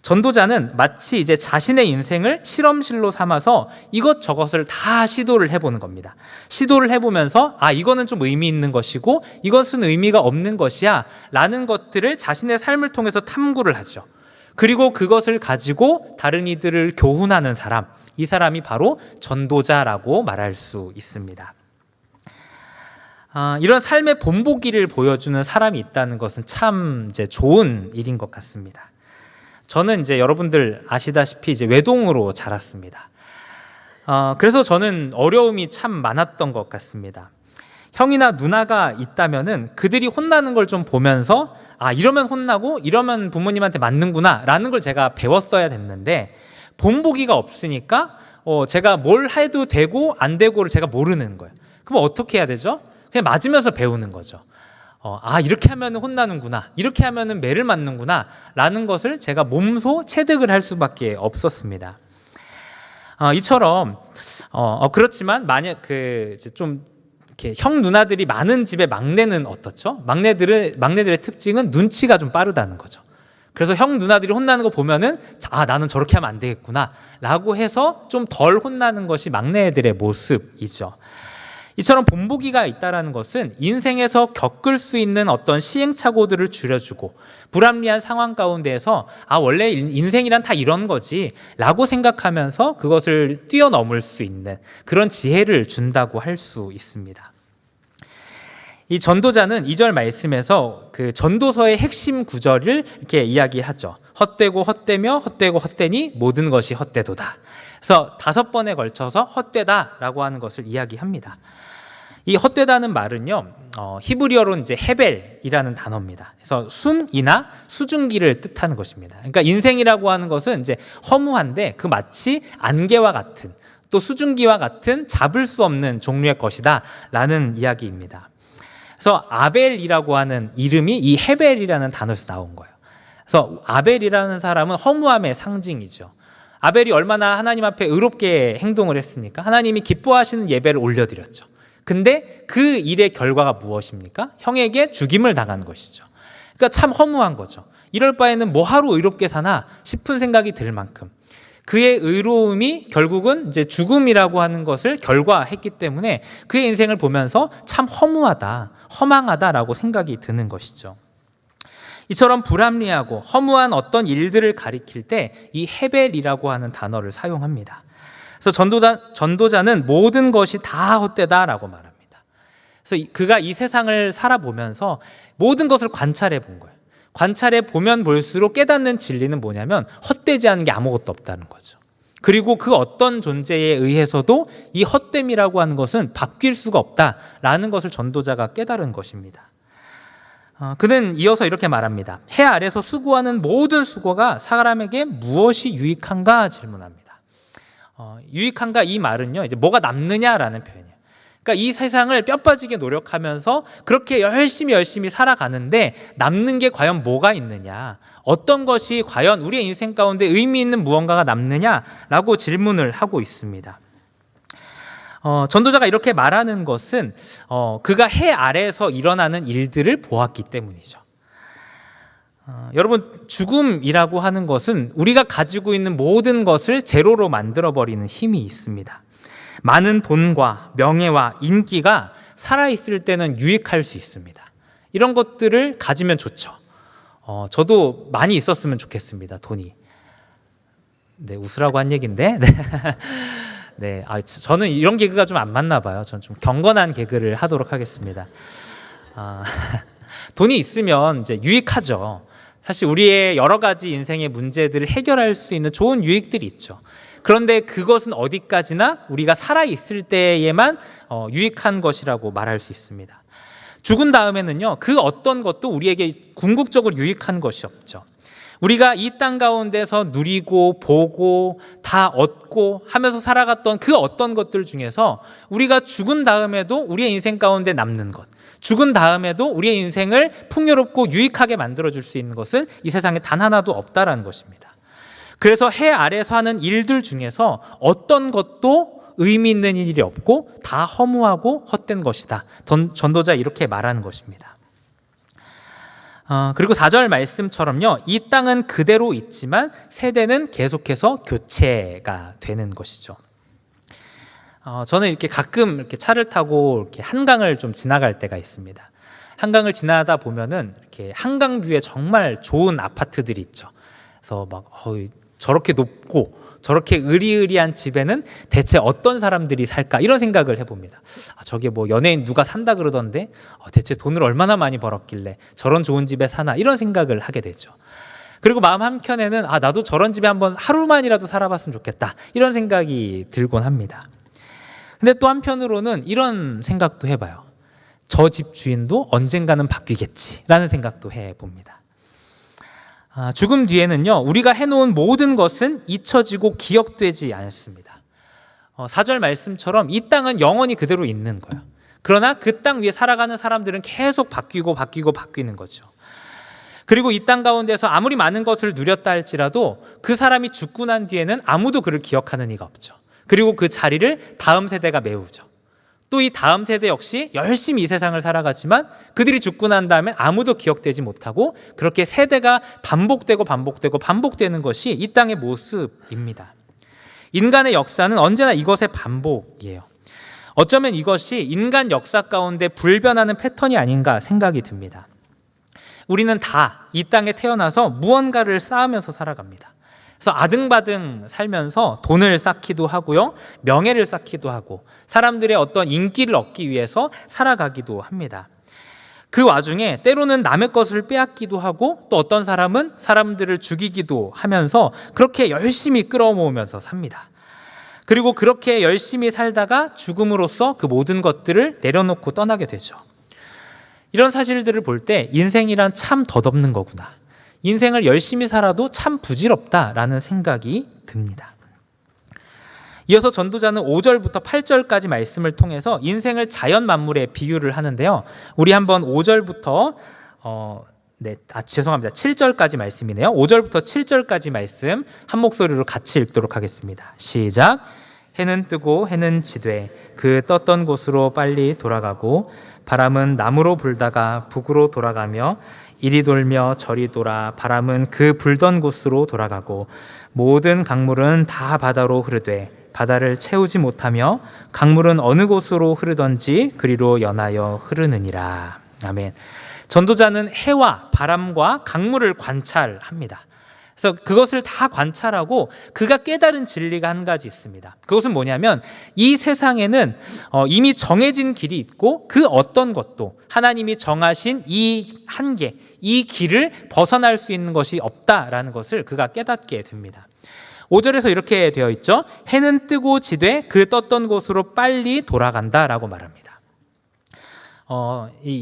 전도자는 마치 이제 자신의 인생을 실험실로 삼아서 이것저것을 다 시도를 해보는 겁니다. 시도를 해보면서 이거는 좀 의미 있는 것이고 이것은 의미가 없는 것이야 라는 것들을 자신의 삶을 통해서 탐구를 하죠. 그리고 그것을 가지고 다른 이들을 교훈하는 사람, 이 사람이 바로 전도자라고 말할 수 있습니다. 이런 삶의 본보기를 보여주는 사람이 있다는 것은 참 이제 좋은 일인 것 같습니다. 저는 이제 여러분들 아시다시피 이제 외동으로 자랐습니다. 그래서 저는 어려움이 참 많았던 것 같습니다. 형이나 누나가 있다면은 그들이 혼나는 걸 좀 보면서 이러면 혼나고 이러면 부모님한테 맞는구나 라는 걸 제가 배웠어야 됐는데, 본보기가 없으니까 제가 뭘 해도 되고 안 되고를 제가 모르는 거예요. 그럼 어떻게 해야 되죠? 그냥 맞으면서 배우는 거죠. 이렇게 하면 혼나는구나, 이렇게 하면 매를 맞는구나 라는 것을 제가 몸소 체득을 할 수밖에 없었습니다. 이처럼 그렇지만 만약 좀 이렇게 형 누나들이 많은 집의 막내는 어떻죠? 막내들의 특징은 눈치가 좀 빠르다는 거죠. 그래서 형 누나들이 혼나는 거 보면은 나는 저렇게 하면 안 되겠구나 라고 해서 좀 덜 혼나는 것이 막내들의 모습이죠. 이처럼 본보기가 있다는 것은 인생에서 겪을 수 있는 어떤 시행착오들을 줄여주고 불합리한 상황 가운데에서 원래 인생이란 다 이런 거지 라고 생각하면서 그것을 뛰어넘을 수 있는 그런 지혜를 준다고 할 수 있습니다. 이 전도자는 2절 말씀에서 그 전도서의 핵심 구절을 이렇게 이야기하죠. 헛되고 헛되며 헛되고 헛되니 모든 것이 헛되도다. 그래서 5번에 걸쳐서 헛되다라고 하는 것을 이야기합니다. 이 헛되다는 말은요, 히브리어로 이제 헤벨이라는 단어입니다. 그래서 숨이나 수증기를 뜻하는 것입니다. 그러니까 인생이라고 하는 것은 이제 허무한데 그 마치 안개와 같은, 또 수증기와 같은 잡을 수 없는 종류의 것이다라는 이야기입니다. 그래서 아벨이라고 하는 이름이 이 헤벨이라는 단어에서 나온 거예요. 그래서 아벨이라는 사람은 허무함의 상징이죠. 아벨이 얼마나 하나님 앞에 의롭게 행동을 했습니까? 하나님이 기뻐하시는 예배를 올려드렸죠. 근데 그 일의 결과가 무엇입니까? 형에게 죽임을 당한 것이죠. 그러니까 참 허무한 거죠. 이럴 바에는 뭐하러 의롭게 사나 싶은 생각이 들 만큼 그의 의로움이 결국은 이제 죽음이라고 하는 것을 결과했기 때문에 그의 인생을 보면서 참 허무하다, 허망하다라고 생각이 드는 것이죠. 이처럼 불합리하고 허무한 어떤 일들을 가리킬 때 이 헤벨이라고 하는 단어를 사용합니다. 그래서 전도자는 모든 것이 다 헛되다라고 말합니다. 그래서 그가 이 세상을 살아보면서 모든 것을 관찰해 본 거예요. 관찰해 보면 볼수록 깨닫는 진리는 뭐냐면 헛되지 않은 게 아무것도 없다는 거죠. 그리고 그 어떤 존재에 의해서도 이 헛됨이라고 하는 것은 바뀔 수가 없다라는 것을 전도자가 깨달은 것입니다. 그는 이어서 이렇게 말합니다. 해 아래서 수고하는 모든 수고가 사람에게 무엇이 유익한가 질문합니다. 유익한가 이 말은요, 이제 뭐가 남느냐라는 표현이에요. 그러니까 이 세상을 뼈 빠지게 노력하면서 그렇게 열심히 살아가는데 남는 게 과연 뭐가 있느냐, 어떤 것이 과연 우리의 인생 가운데 의미 있는 무언가가 남느냐라고 질문을 하고 있습니다. 전도자가 이렇게 말하는 것은 그가 해 아래에서 일어나는 일들을 보았기 때문이죠. 여러분, 죽음이라고 하는 것은 우리가 가지고 있는 모든 것을 제로로 만들어버리는 힘이 있습니다. 많은 돈과 명예와 인기가 살아있을 때는 유익할 수 있습니다. 이런 것들을 가지면 좋죠. 저도 많이 있었으면 좋겠습니다. 돈이. 네, 웃으라고 한 얘기인데. 네, 저는 이런 개그가 좀 안 맞나 봐요. 저는 좀 경건한 개그를 하도록 하겠습니다. 돈이 있으면 이제 유익하죠. 사실 우리의 여러 가지 인생의 문제들을 해결할 수 있는 좋은 유익들이 있죠. 그런데 그것은 어디까지나 우리가 살아있을 때에만 유익한 것이라고 말할 수 있습니다. 죽은 다음에는요, 그 어떤 것도 우리에게 궁극적으로 유익한 것이 없죠. 우리가 이 땅 가운데서 누리고 보고 다 얻고 하면서 살아갔던 그 어떤 것들 중에서 우리가 죽은 다음에도 우리의 인생 가운데 남는 것, 죽은 다음에도 우리의 인생을 풍요롭고 유익하게 만들어줄 수 있는 것은 이 세상에 단 하나도 없다라는 것입니다. 그래서 해 아래서 하는 일들 중에서 어떤 것도 의미 있는 일이 없고 다 허무하고 헛된 것이다. 전도자 이렇게 말하는 것입니다. 그리고 4절 말씀처럼요, 이 땅은 그대로 있지만 세대는 계속해서 교체가 되는 것이죠. 저는 이렇게 가끔 이렇게 차를 타고 이렇게 한강을 좀 지나갈 때가 있습니다. 한강을 지나다 보면은 이렇게 한강뷰에 정말 좋은 아파트들이 있죠. 그래서 막 저렇게 높고 저렇게 으리으리한 집에는 대체 어떤 사람들이 살까, 이런 생각을 해봅니다. 저게 뭐 연예인 누가 산다 그러던데 대체 돈을 얼마나 많이 벌었길래 저런 좋은 집에 사나, 이런 생각을 하게 되죠. 그리고 마음 한켠에는 나도 저런 집에 한번 하루만이라도 살아봤으면 좋겠다, 이런 생각이 들곤 합니다. 근데 또 한편으로는 이런 생각도 해봐요. 저 집 주인도 언젠가는 바뀌겠지라는 생각도 해봅니다. 죽음 뒤에는요, 우리가 해놓은 모든 것은 잊혀지고 기억되지 않습니다. 4절 말씀처럼 이 땅은 영원히 그대로 있는 거예요. 그러나 그 땅 위에 살아가는 사람들은 계속 바뀌는 거죠. 그리고 이 땅 가운데서 아무리 많은 것을 누렸다 할지라도 그 사람이 죽고 난 뒤에는 아무도 그를 기억하는 이가 없죠. 그리고 그 자리를 다음 세대가 메우죠. 또 이 다음 세대 역시 열심히 이 세상을 살아가지만 그들이 죽고 난 다음에 아무도 기억되지 못하고, 그렇게 세대가 반복되는 것이 이 땅의 모습입니다. 인간의 역사는 언제나 이것의 반복이에요. 어쩌면 이것이 인간 역사 가운데 불변하는 패턴이 아닌가 생각이 듭니다. 우리는 다 이 땅에 태어나서 무언가를 쌓으면서 살아갑니다. 그래서 아등바등 살면서 돈을 쌓기도 하고요, 명예를 쌓기도 하고 사람들의 어떤 인기를 얻기 위해서 살아가기도 합니다. 그 와중에 때로는 남의 것을 빼앗기도 하고, 또 어떤 사람은 사람들을 죽이기도 하면서 그렇게 열심히 끌어모으면서 삽니다. 그리고 그렇게 열심히 살다가 죽음으로써 그 모든 것들을 내려놓고 떠나게 되죠. 이런 사실들을 볼 때 인생이란 참 덧없는 거구나, 인생을 열심히 살아도 참 부질없다라는 생각이 듭니다. 이어서 전도자는 5절부터 8절까지 말씀을 통해서 인생을 자연 만물에 비유를 하는데요. 우리 한번 5절부터 7절까지 말씀이네요. 5절부터 7절까지 말씀 한 목소리로 같이 읽도록 하겠습니다. 시작. 해는 뜨고 해는 지되 그 떴던 곳으로 빨리 돌아가고, 바람은 남으로 불다가 북으로 돌아가며 이리 돌며 저리 돌아 바람은 그 불던 곳으로 돌아가고, 모든 강물은 다 바다로 흐르되 바다를 채우지 못하며 강물은 어느 곳으로 흐르던지 그리로 연하여 흐르느니라. 아멘. 전도자는 해와 바람과 강물을 관찰합니다. 그래서 그것을 다 관찰하고 그가 깨달은 진리가 한 가지 있습니다. 그것은 뭐냐면 이 세상에는 이미 정해진 길이 있고 그 어떤 것도 하나님이 정하신 이 한계, 이 길을 벗어날 수 있는 것이 없다라는 것을 그가 깨닫게 됩니다. 5절에서 이렇게 되어 있죠. 해는 뜨고 지되 그 떴던 곳으로 빨리 돌아간다라고 말합니다.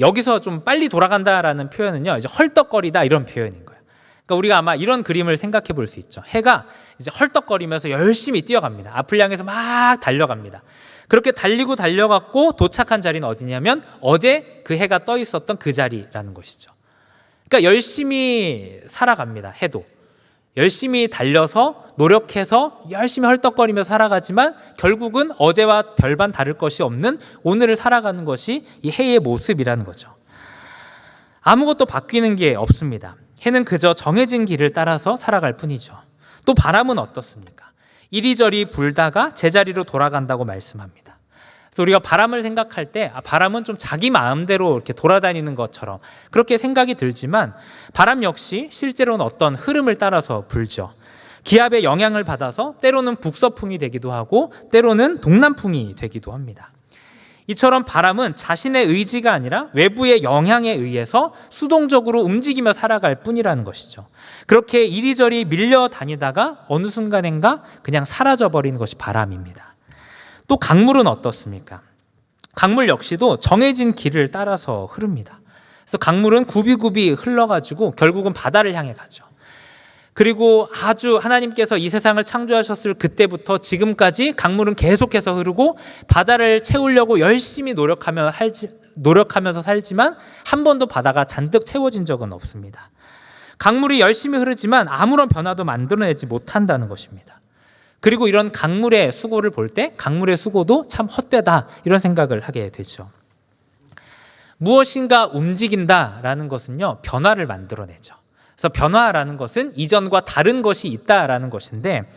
여기서 좀 빨리 돌아간다라는 표현은요, 이제 헐떡거리다 이런 표현인 거예요. 그러니까 우리가 아마 이런 그림을 생각해 볼 수 있죠. 해가 이제 헐떡거리면서 열심히 뛰어갑니다. 앞을 향해서 막 달려갑니다. 그렇게 달리고 달려갔고 도착한 자리는 어디냐면 어제 그 해가 떠 있었던 그 자리라는 것이죠. 그러니까 열심히 살아갑니다. 해도 열심히 달려서 노력해서 열심히 헐떡거리며 살아가지만 결국은 어제와 별반 다를 것이 없는 오늘을 살아가는 것이 이 해의 모습이라는 거죠. 아무것도 바뀌는 게 없습니다. 해는 그저 정해진 길을 따라서 살아갈 뿐이죠. 또 바람은 어떻습니까? 이리저리 불다가 제자리로 돌아간다고 말씀합니다. 그래서 우리가 바람을 생각할 때 바람은 좀 자기 마음대로 이렇게 돌아다니는 것처럼 그렇게 생각이 들지만 바람 역시 실제로는 어떤 흐름을 따라서 불죠. 기압의 영향을 받아서 때로는 북서풍이 되기도 하고 때로는 동남풍이 되기도 합니다. 이처럼 바람은 자신의 의지가 아니라 외부의 영향에 의해서 수동적으로 움직이며 살아갈 뿐이라는 것이죠. 그렇게 이리저리 밀려다니다가 어느 순간인가 그냥 사라져버리는 것이 바람입니다. 또 강물은 어떻습니까? 강물 역시도 정해진 길을 따라서 흐릅니다. 그래서 강물은 굽이굽이 흘러가지고 결국은 바다를 향해 가죠. 그리고 아주 하나님께서 이 세상을 창조하셨을 그때부터 지금까지 강물은 계속해서 흐르고 바다를 채우려고 열심히 노력하면서 살지만 한 번도 바다가 잔뜩 채워진 적은 없습니다. 강물이 열심히 흐르지만 아무런 변화도 만들어내지 못한다는 것입니다. 그리고 이런 강물의 수고를 볼 때 강물의 수고도 참 헛되다 이런 생각을 하게 되죠. 무엇인가 움직인다라는 것은요, 변화를 만들어내죠. 그래서 변화라는 것은 이전과 다른 것이 있다라는 것인데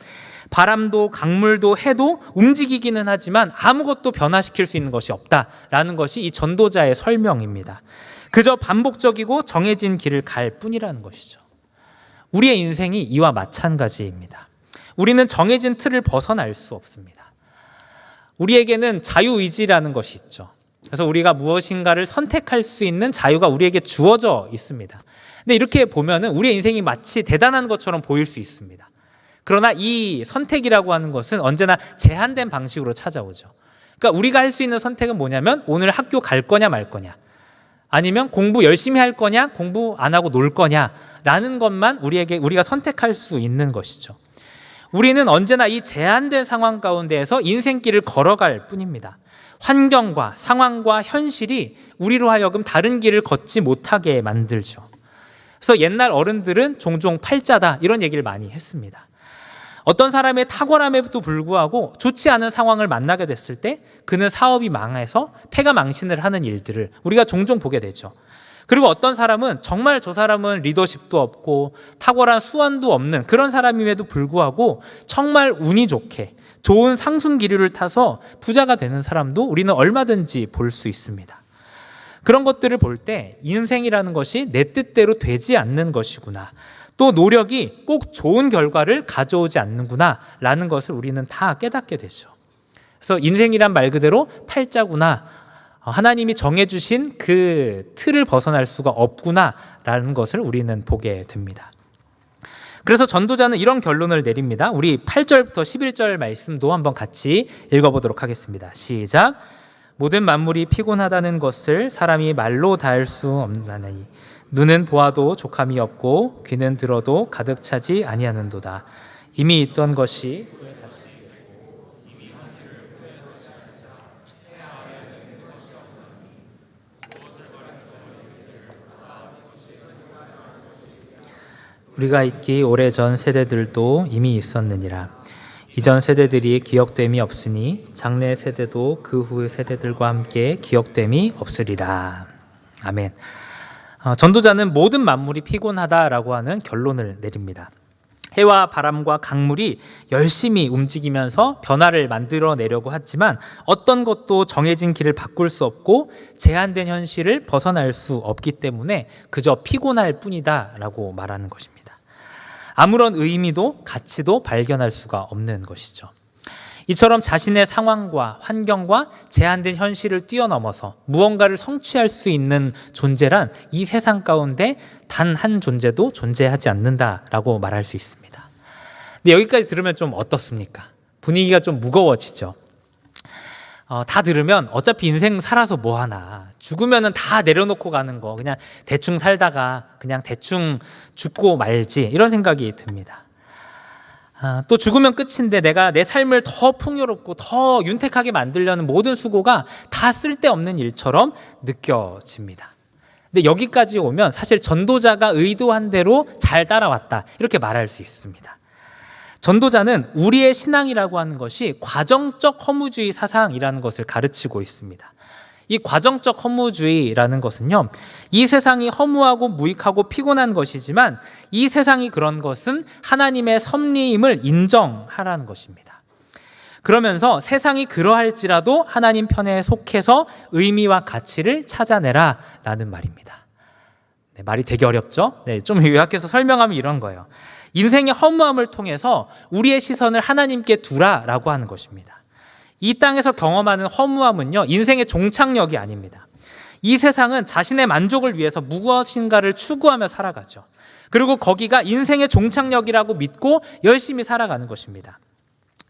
바람도 강물도 해도 움직이기는 하지만 아무것도 변화시킬 수 있는 것이 없다라는 것이 이 전도자의 설명입니다. 그저 반복적이고 정해진 길을 갈 뿐이라는 것이죠. 우리의 인생이 이와 마찬가지입니다. 우리는 정해진 틀을 벗어날 수 없습니다. 우리에게는 자유의지라는 것이 있죠. 그래서 우리가 무엇인가를 선택할 수 있는 자유가 우리에게 주어져 있습니다. 근데 이렇게 보면은 우리의 인생이 마치 대단한 것처럼 보일 수 있습니다. 그러나 이 선택이라고 하는 것은 언제나 제한된 방식으로 찾아오죠. 그러니까 우리가 할 수 있는 선택은 뭐냐면 오늘 학교 갈 거냐 말 거냐, 아니면 공부 열심히 할 거냐, 공부 안 하고 놀 거냐라는 것만 우리가 선택할 수 있는 것이죠. 우리는 언제나 이 제한된 상황 가운데에서 인생길을 걸어갈 뿐입니다. 환경과 상황과 현실이 우리로 하여금 다른 길을 걷지 못하게 만들죠. 그래서 옛날 어른들은 종종 팔자다 이런 얘기를 많이 했습니다. 어떤 사람의 탁월함에도 불구하고 좋지 않은 상황을 만나게 됐을 때 그는 사업이 망해서 패가 망신을 하는 일들을 우리가 종종 보게 되죠. 그리고 어떤 사람은 정말 저 사람은 리더십도 없고 탁월한 수완도 없는 그런 사람임에도 불구하고 정말 운이 좋게 좋은 상승 기류를 타서 부자가 되는 사람도 우리는 얼마든지 볼 수 있습니다. 그런 것들을 볼 때 인생이라는 것이 내 뜻대로 되지 않는 것이구나, 또 노력이 꼭 좋은 결과를 가져오지 않는구나 라는 것을 우리는 다 깨닫게 되죠. 그래서 인생이란 말 그대로 팔자구나, 하나님이 정해주신 그 틀을 벗어날 수가 없구나 라는 것을 우리는 보게 됩니다. 그래서 전도자는 이런 결론을 내립니다. 우리 8절부터 11절 말씀도 한번 같이 읽어보도록 하겠습니다. 시작. 모든 만물이 피곤하다는 것을 사람이 말로 다할 수 없나니 눈은 보아도 족함이 없고 귀는 들어도 가득 차지 아니하는도다. 이미 있던 것이 우리가 있기 오래전 세대들도 이미 있었느니라. 이전 세대들이 기억됨이 없으니 장래 세대도 그 후 세대들과 함께 기억됨이 없으리라. 아멘. 전도자는 모든 만물이 피곤하다라고 하는 결론을 내립니다. 해와 바람과 강물이 열심히 움직이면서 변화를 만들어내려고 하지만 어떤 것도 정해진 길을 바꿀 수 없고 제한된 현실을 벗어날 수 없기 때문에 그저 피곤할 뿐이다라고 말하는 것입니다. 아무런 의미도 가치도 발견할 수가 없는 것이죠. 이처럼 자신의 상황과 환경과 제한된 현실을 뛰어넘어서 무언가를 성취할 수 있는 존재란 이 세상 가운데 단 한 존재도 존재하지 않는다라고 말할 수 있습니다. 근데 여기까지 들으면 좀 어떻습니까? 분위기가 좀 무거워지죠. 다 들으면 어차피 인생 살아서 뭐하나, 죽으면은 다 내려놓고 가는 거 그냥 대충 살다가 그냥 대충 죽고 말지, 이런 생각이 듭니다. 또 죽으면 끝인데 내가 내 삶을 더 풍요롭고 더 윤택하게 만들려는 모든 수고가 다 쓸데없는 일처럼 느껴집니다. 근데 여기까지 오면 사실 전도자가 의도한 대로 잘 따라왔다, 이렇게 말할 수 있습니다. 전도자는 우리의 신앙이라고 하는 것이 과정적 허무주의 사상이라는 것을 가르치고 있습니다. 이 과정적 허무주의라는 것은요, 이 세상이 허무하고 무익하고 피곤한 것이지만 이 세상이 그런 것은 하나님의 섭리임을 인정하라는 것입니다. 그러면서 세상이 그러할지라도 하나님 편에 속해서 의미와 가치를 찾아내라 라는 말입니다. 네, 말이 되게 어렵죠? 네, 좀 요약해서 설명하면 이런 거예요. 인생의 허무함을 통해서 우리의 시선을 하나님께 두라라고 하는 것입니다. 이 땅에서 경험하는 허무함은요, 인생의 종착역이 아닙니다. 이 세상은 자신의 만족을 위해서 무엇인가를 추구하며 살아가죠. 그리고 거기가 인생의 종착역이라고 믿고 열심히 살아가는 것입니다.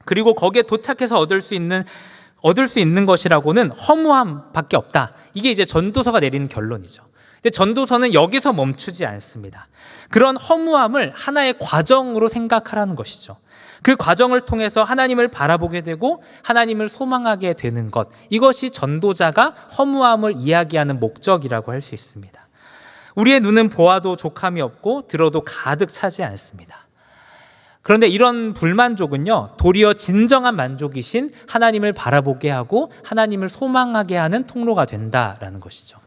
그리고 거기에 도착해서 얻을 수 있는 것이라고는 허무함밖에 없다. 이게 이제 전도서가 내리는 결론이죠. 근데 전도서는 여기서 멈추지 않습니다. 그런 허무함을 하나의 과정으로 생각하라는 것이죠. 그 과정을 통해서 하나님을 바라보게 되고 하나님을 소망하게 되는 것, 이것이 전도자가 허무함을 이야기하는 목적이라고 할 수 있습니다. 우리의 눈은 보아도 족함이 없고 들어도 가득 차지 않습니다. 그런데 이런 불만족은요, 도리어 진정한 만족이신 하나님을 바라보게 하고 하나님을 소망하게 하는 통로가 된다라는 것이죠.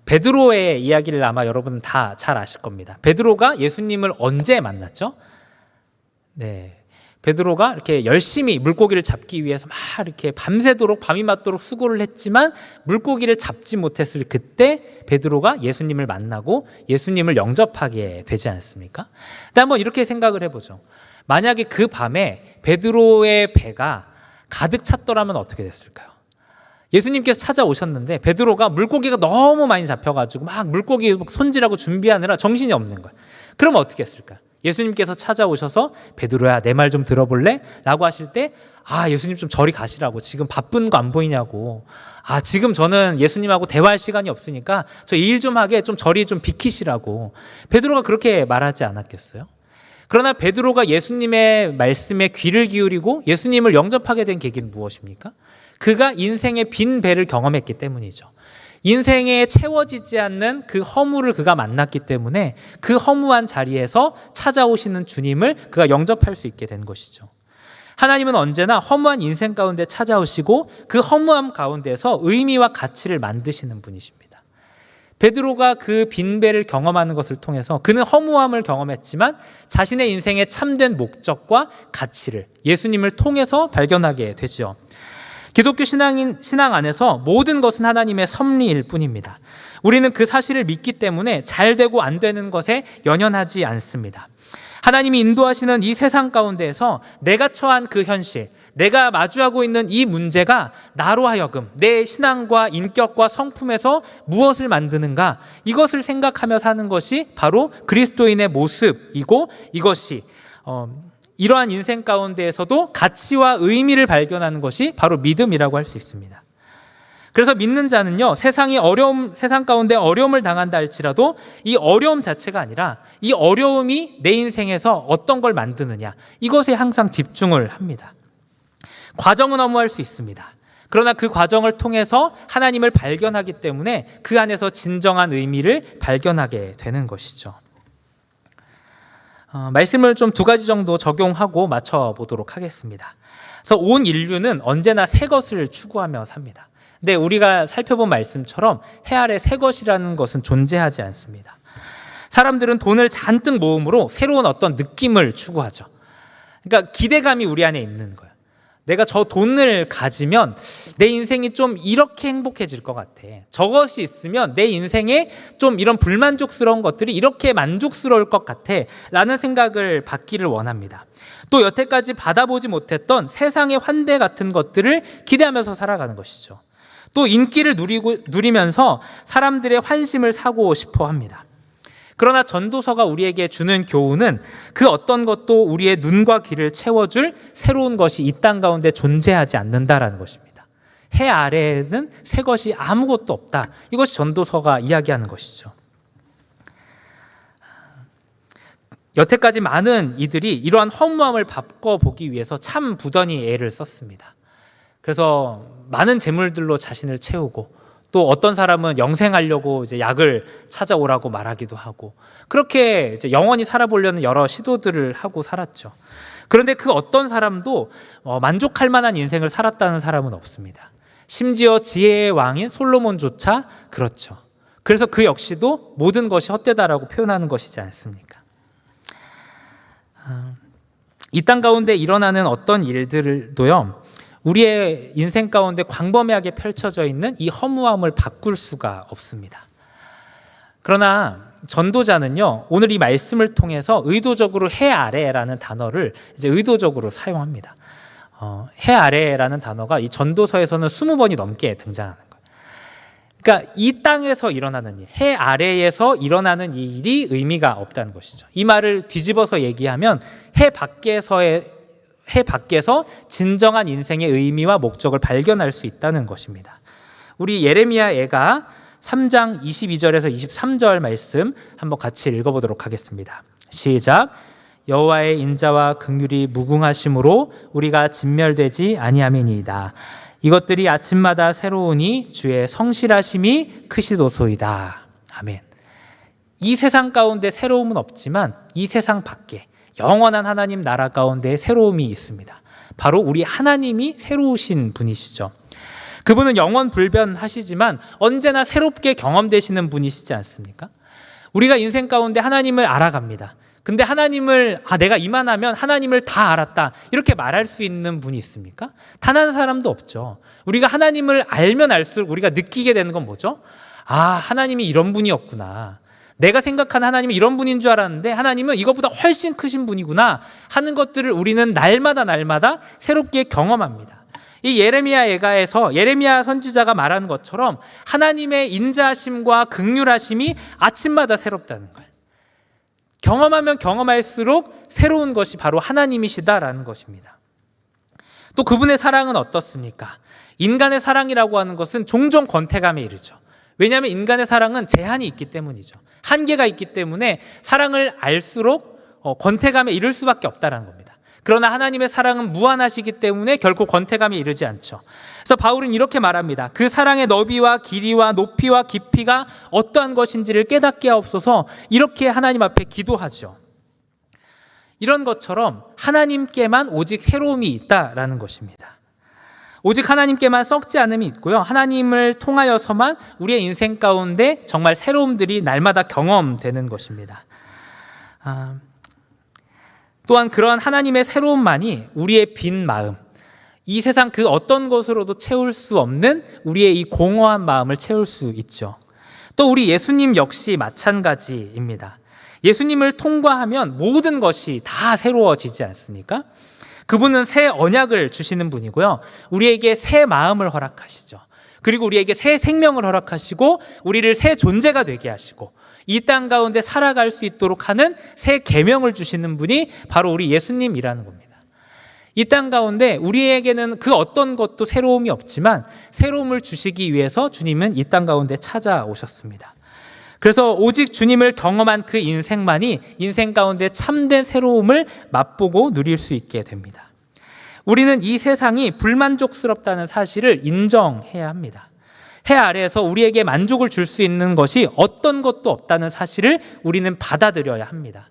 베드로의 이야기를 아마 여러분 다 잘 아실 겁니다. 베드로가 예수님을 언제 만났죠? 네, 베드로가 이렇게 열심히 물고기를 잡기 위해서 막 이렇게 밤새도록 밤이 맞도록 수고를 했지만 물고기를 잡지 못했을 그때 베드로가 예수님을 만나고 예수님을 영접하게 되지 않습니까? 근데 한번 이렇게 생각을 해보죠. 만약에 그 밤에 베드로의 배가 가득 찼더라면 어떻게 됐을까요? 예수님께서 찾아오셨는데 베드로가 물고기가 너무 많이 잡혀가지고 막 물고기 손질하고 준비하느라 정신이 없는 거예요. 그럼 어떻게 했을까요? 예수님께서 찾아오셔서 베드로야, 내 말 좀 들어볼래? 라고 하실 때, 예수님 좀 저리 가시라고, 지금 바쁜 거 안 보이냐고, 지금 저는 예수님하고 대화할 시간이 없으니까 저 일 좀 하게 좀 저리 좀 비키시라고 베드로가 그렇게 말하지 않았겠어요? 그러나 베드로가 예수님의 말씀에 귀를 기울이고 예수님을 영접하게 된 계기는 무엇입니까? 그가 인생의 빈 배를 경험했기 때문이죠. 인생에 채워지지 않는 그 허무를 그가 만났기 때문에 그 허무한 자리에서 찾아오시는 주님을 그가 영접할 수 있게 된 것이죠. 하나님은 언제나 허무한 인생 가운데 찾아오시고 그 허무함 가운데서 의미와 가치를 만드시는 분이십니다. 베드로가 그 빈 배를 경험하는 것을 통해서 그는 허무함을 경험했지만 자신의 인생의 참된 목적과 가치를 예수님을 통해서 발견하게 되죠. 기독교 신앙 안에서 모든 것은 하나님의 섭리일 뿐입니다. 우리는 그 사실을 믿기 때문에 잘 되고 안 되는 것에 연연하지 않습니다. 하나님이 인도하시는 이 세상 가운데에서 내가 처한 그 현실, 내가 마주하고 있는 이 문제가 나로 하여금 내 신앙과 인격과 성품에서 무엇을 만드는가, 이것을 생각하며 사는 것이 바로 그리스도인의 모습이고, 이것이 이러한 인생 가운데에서도 가치와 의미를 발견하는 것이 바로 믿음이라고 할 수 있습니다. 그래서 믿는 자는요, 세상 가운데 어려움을 당한다 할지라도 이 어려움 자체가 아니라 이 어려움이 내 인생에서 어떤 걸 만드느냐, 이것에 항상 집중을 합니다. 과정은 허무할 수 있습니다. 그러나 그 과정을 통해서 하나님을 발견하기 때문에 그 안에서 진정한 의미를 발견하게 되는 것이죠. 말씀을 좀 2가지 정도 적용하고 맞춰보도록 하겠습니다. 그래서 온 인류는 언제나 새 것을 추구하며 삽니다. 근데 우리가 살펴본 말씀처럼 해 아래 새 것이라는 것은 존재하지 않습니다. 사람들은 돈을 잔뜩 모음으로 새로운 어떤 느낌을 추구하죠. 그러니까 기대감이 우리 안에 있는 거예요. 내가 저 돈을 가지면 내 인생이 좀 이렇게 행복해질 것 같아. 저것이 있으면 내 인생에 좀 이런 불만족스러운 것들이 이렇게 만족스러울 것 같아 라는 생각을 받기를 원합니다. 또 여태까지 받아보지 못했던 세상의 환대 같은 것들을 기대하면서 살아가는 것이죠. 또 인기를 누리면서 사람들의 환심을 사고 싶어 합니다. 그러나 전도서가 우리에게 주는 교훈은 그 어떤 것도 우리의 눈과 귀를 채워줄 새로운 것이 이 땅 가운데 존재하지 않는다라는 것입니다. 해 아래에는 새 것이 아무것도 없다. 이것이 전도서가 이야기하는 것이죠. 여태까지 많은 이들이 이러한 허무함을 바꿔보기 위해서 참 부단히 애를 썼습니다. 그래서 많은 재물들로 자신을 채우고 또 어떤 사람은 영생하려고 이제 약을 찾아오라고 말하기도 하고 그렇게 이제 영원히 살아보려는 여러 시도들을 하고 살았죠. 그런데 그 어떤 사람도 만족할 만한 인생을 살았다는 사람은 없습니다. 심지어 지혜의 왕인 솔로몬조차 그렇죠. 그래서 그 역시도 모든 것이 헛되다라고 표현하는 것이지 않습니까? 이 땅 가운데 일어나는 어떤 일들도요, 우리의 인생 가운데 광범위하게 펼쳐져 있는 이 허무함을 바꿀 수가 없습니다. 그러나 전도자는요, 오늘 이 말씀을 통해서 의도적으로 해 아래라는 단어를 이제 의도적으로 사용합니다. 해 아래라는 단어가 이 전도서에서는 20번이 넘게 등장하는 거예요. 그러니까 이 땅에서 일어나는 일, 해 아래에서 일어나는 일이 의미가 없다는 것이죠. 이 말을 뒤집어서 얘기하면 해 밖에서 진정한 인생의 의미와 목적을 발견할 수 있다는 것입니다. 우리 예레미야 애가 3장 22절에서 23절 말씀 한번 같이 읽어보도록 하겠습니다. 시작. 여호와의 인자와 긍휼이 무궁하심으로 우리가 진멸되지 아니함이니이다. 이것들이 아침마다 새로우니 주의 성실하심이 크시도소이다. 아멘. 이 세상 가운데 새로움은 없지만 이 세상 밖에 영원한 하나님 나라 가운데 새로움이 있습니다. 바로 우리 하나님이 새로우신 분이시죠. 그분은 영원 불변하시지만 언제나 새롭게 경험되시는 분이시지 않습니까? 우리가 인생 가운데 하나님을 알아갑니다. 근데 하나님을 내가 이만하면 하나님을 다 알았다 이렇게 말할 수 있는 분이 있습니까? 단 한 사람도 없죠. 우리가 하나님을 알면 알수록 우리가 느끼게 되는 건 뭐죠? 하나님이 이런 분이었구나. 내가 생각하는 하나님은 이런 분인 줄 알았는데 하나님은 이것보다 훨씬 크신 분이구나 하는 것들을 우리는 날마다 새롭게 경험합니다. 이 예레미야 애가에서 예레미야 선지자가 말하는 것처럼 하나님의 인자하심과 긍휼하심이 아침마다 새롭다는 거예요. 경험하면 경험할수록 새로운 것이 바로 하나님이시다라는 것입니다. 또 그분의 사랑은 어떻습니까? 인간의 사랑이라고 하는 것은 종종 권태감에 이르죠. 왜냐하면 인간의 사랑은 제한이 있기 때문이죠. 한계가 있기 때문에 사랑을 알수록 권태감에 이를 수밖에 없다는 겁니다. 그러나 하나님의 사랑은 무한하시기 때문에 결코 권태감에 이르지 않죠. 그래서 바울은 이렇게 말합니다. 그 사랑의 너비와 길이와 높이와 깊이가 어떠한 것인지를 깨닫게 하옵소서. 이렇게 하나님 앞에 기도하죠. 이런 것처럼 하나님께만 오직 새로움이 있다라는 것입니다. 오직 하나님께만 썩지 않음이 있고요. 하나님을 통하여서만 우리의 인생 가운데 정말 새로움들이 날마다 경험되는 것입니다. 또한 그러한 하나님의 새로움만이 우리의 빈 마음, 이 세상 그 어떤 것으로도 채울 수 없는 우리의 이 공허한 마음을 채울 수 있죠. 또 우리 예수님 역시 마찬가지입니다. 예수님을 통과하면 모든 것이 다 새로워지지 않습니까? 그분은 새 언약을 주시는 분이고요. 우리에게 새 마음을 허락하시죠. 그리고 우리에게 새 생명을 허락하시고 우리를 새 존재가 되게 하시고 이 땅 가운데 살아갈 수 있도록 하는 새 계명을 주시는 분이 바로 우리 예수님이라는 겁니다. 이 땅 가운데 우리에게는 그 어떤 것도 새로움이 없지만 새로움을 주시기 위해서 주님은 이 땅 가운데 찾아오셨습니다. 그래서 오직 주님을 경험한 그 인생만이 인생 가운데 참된 새로움을 맛보고 누릴 수 있게 됩니다. 우리는 이 세상이 불만족스럽다는 사실을 인정해야 합니다. 해 아래에서 우리에게 만족을 줄 수 있는 것이 어떤 것도 없다는 사실을 우리는 받아들여야 합니다.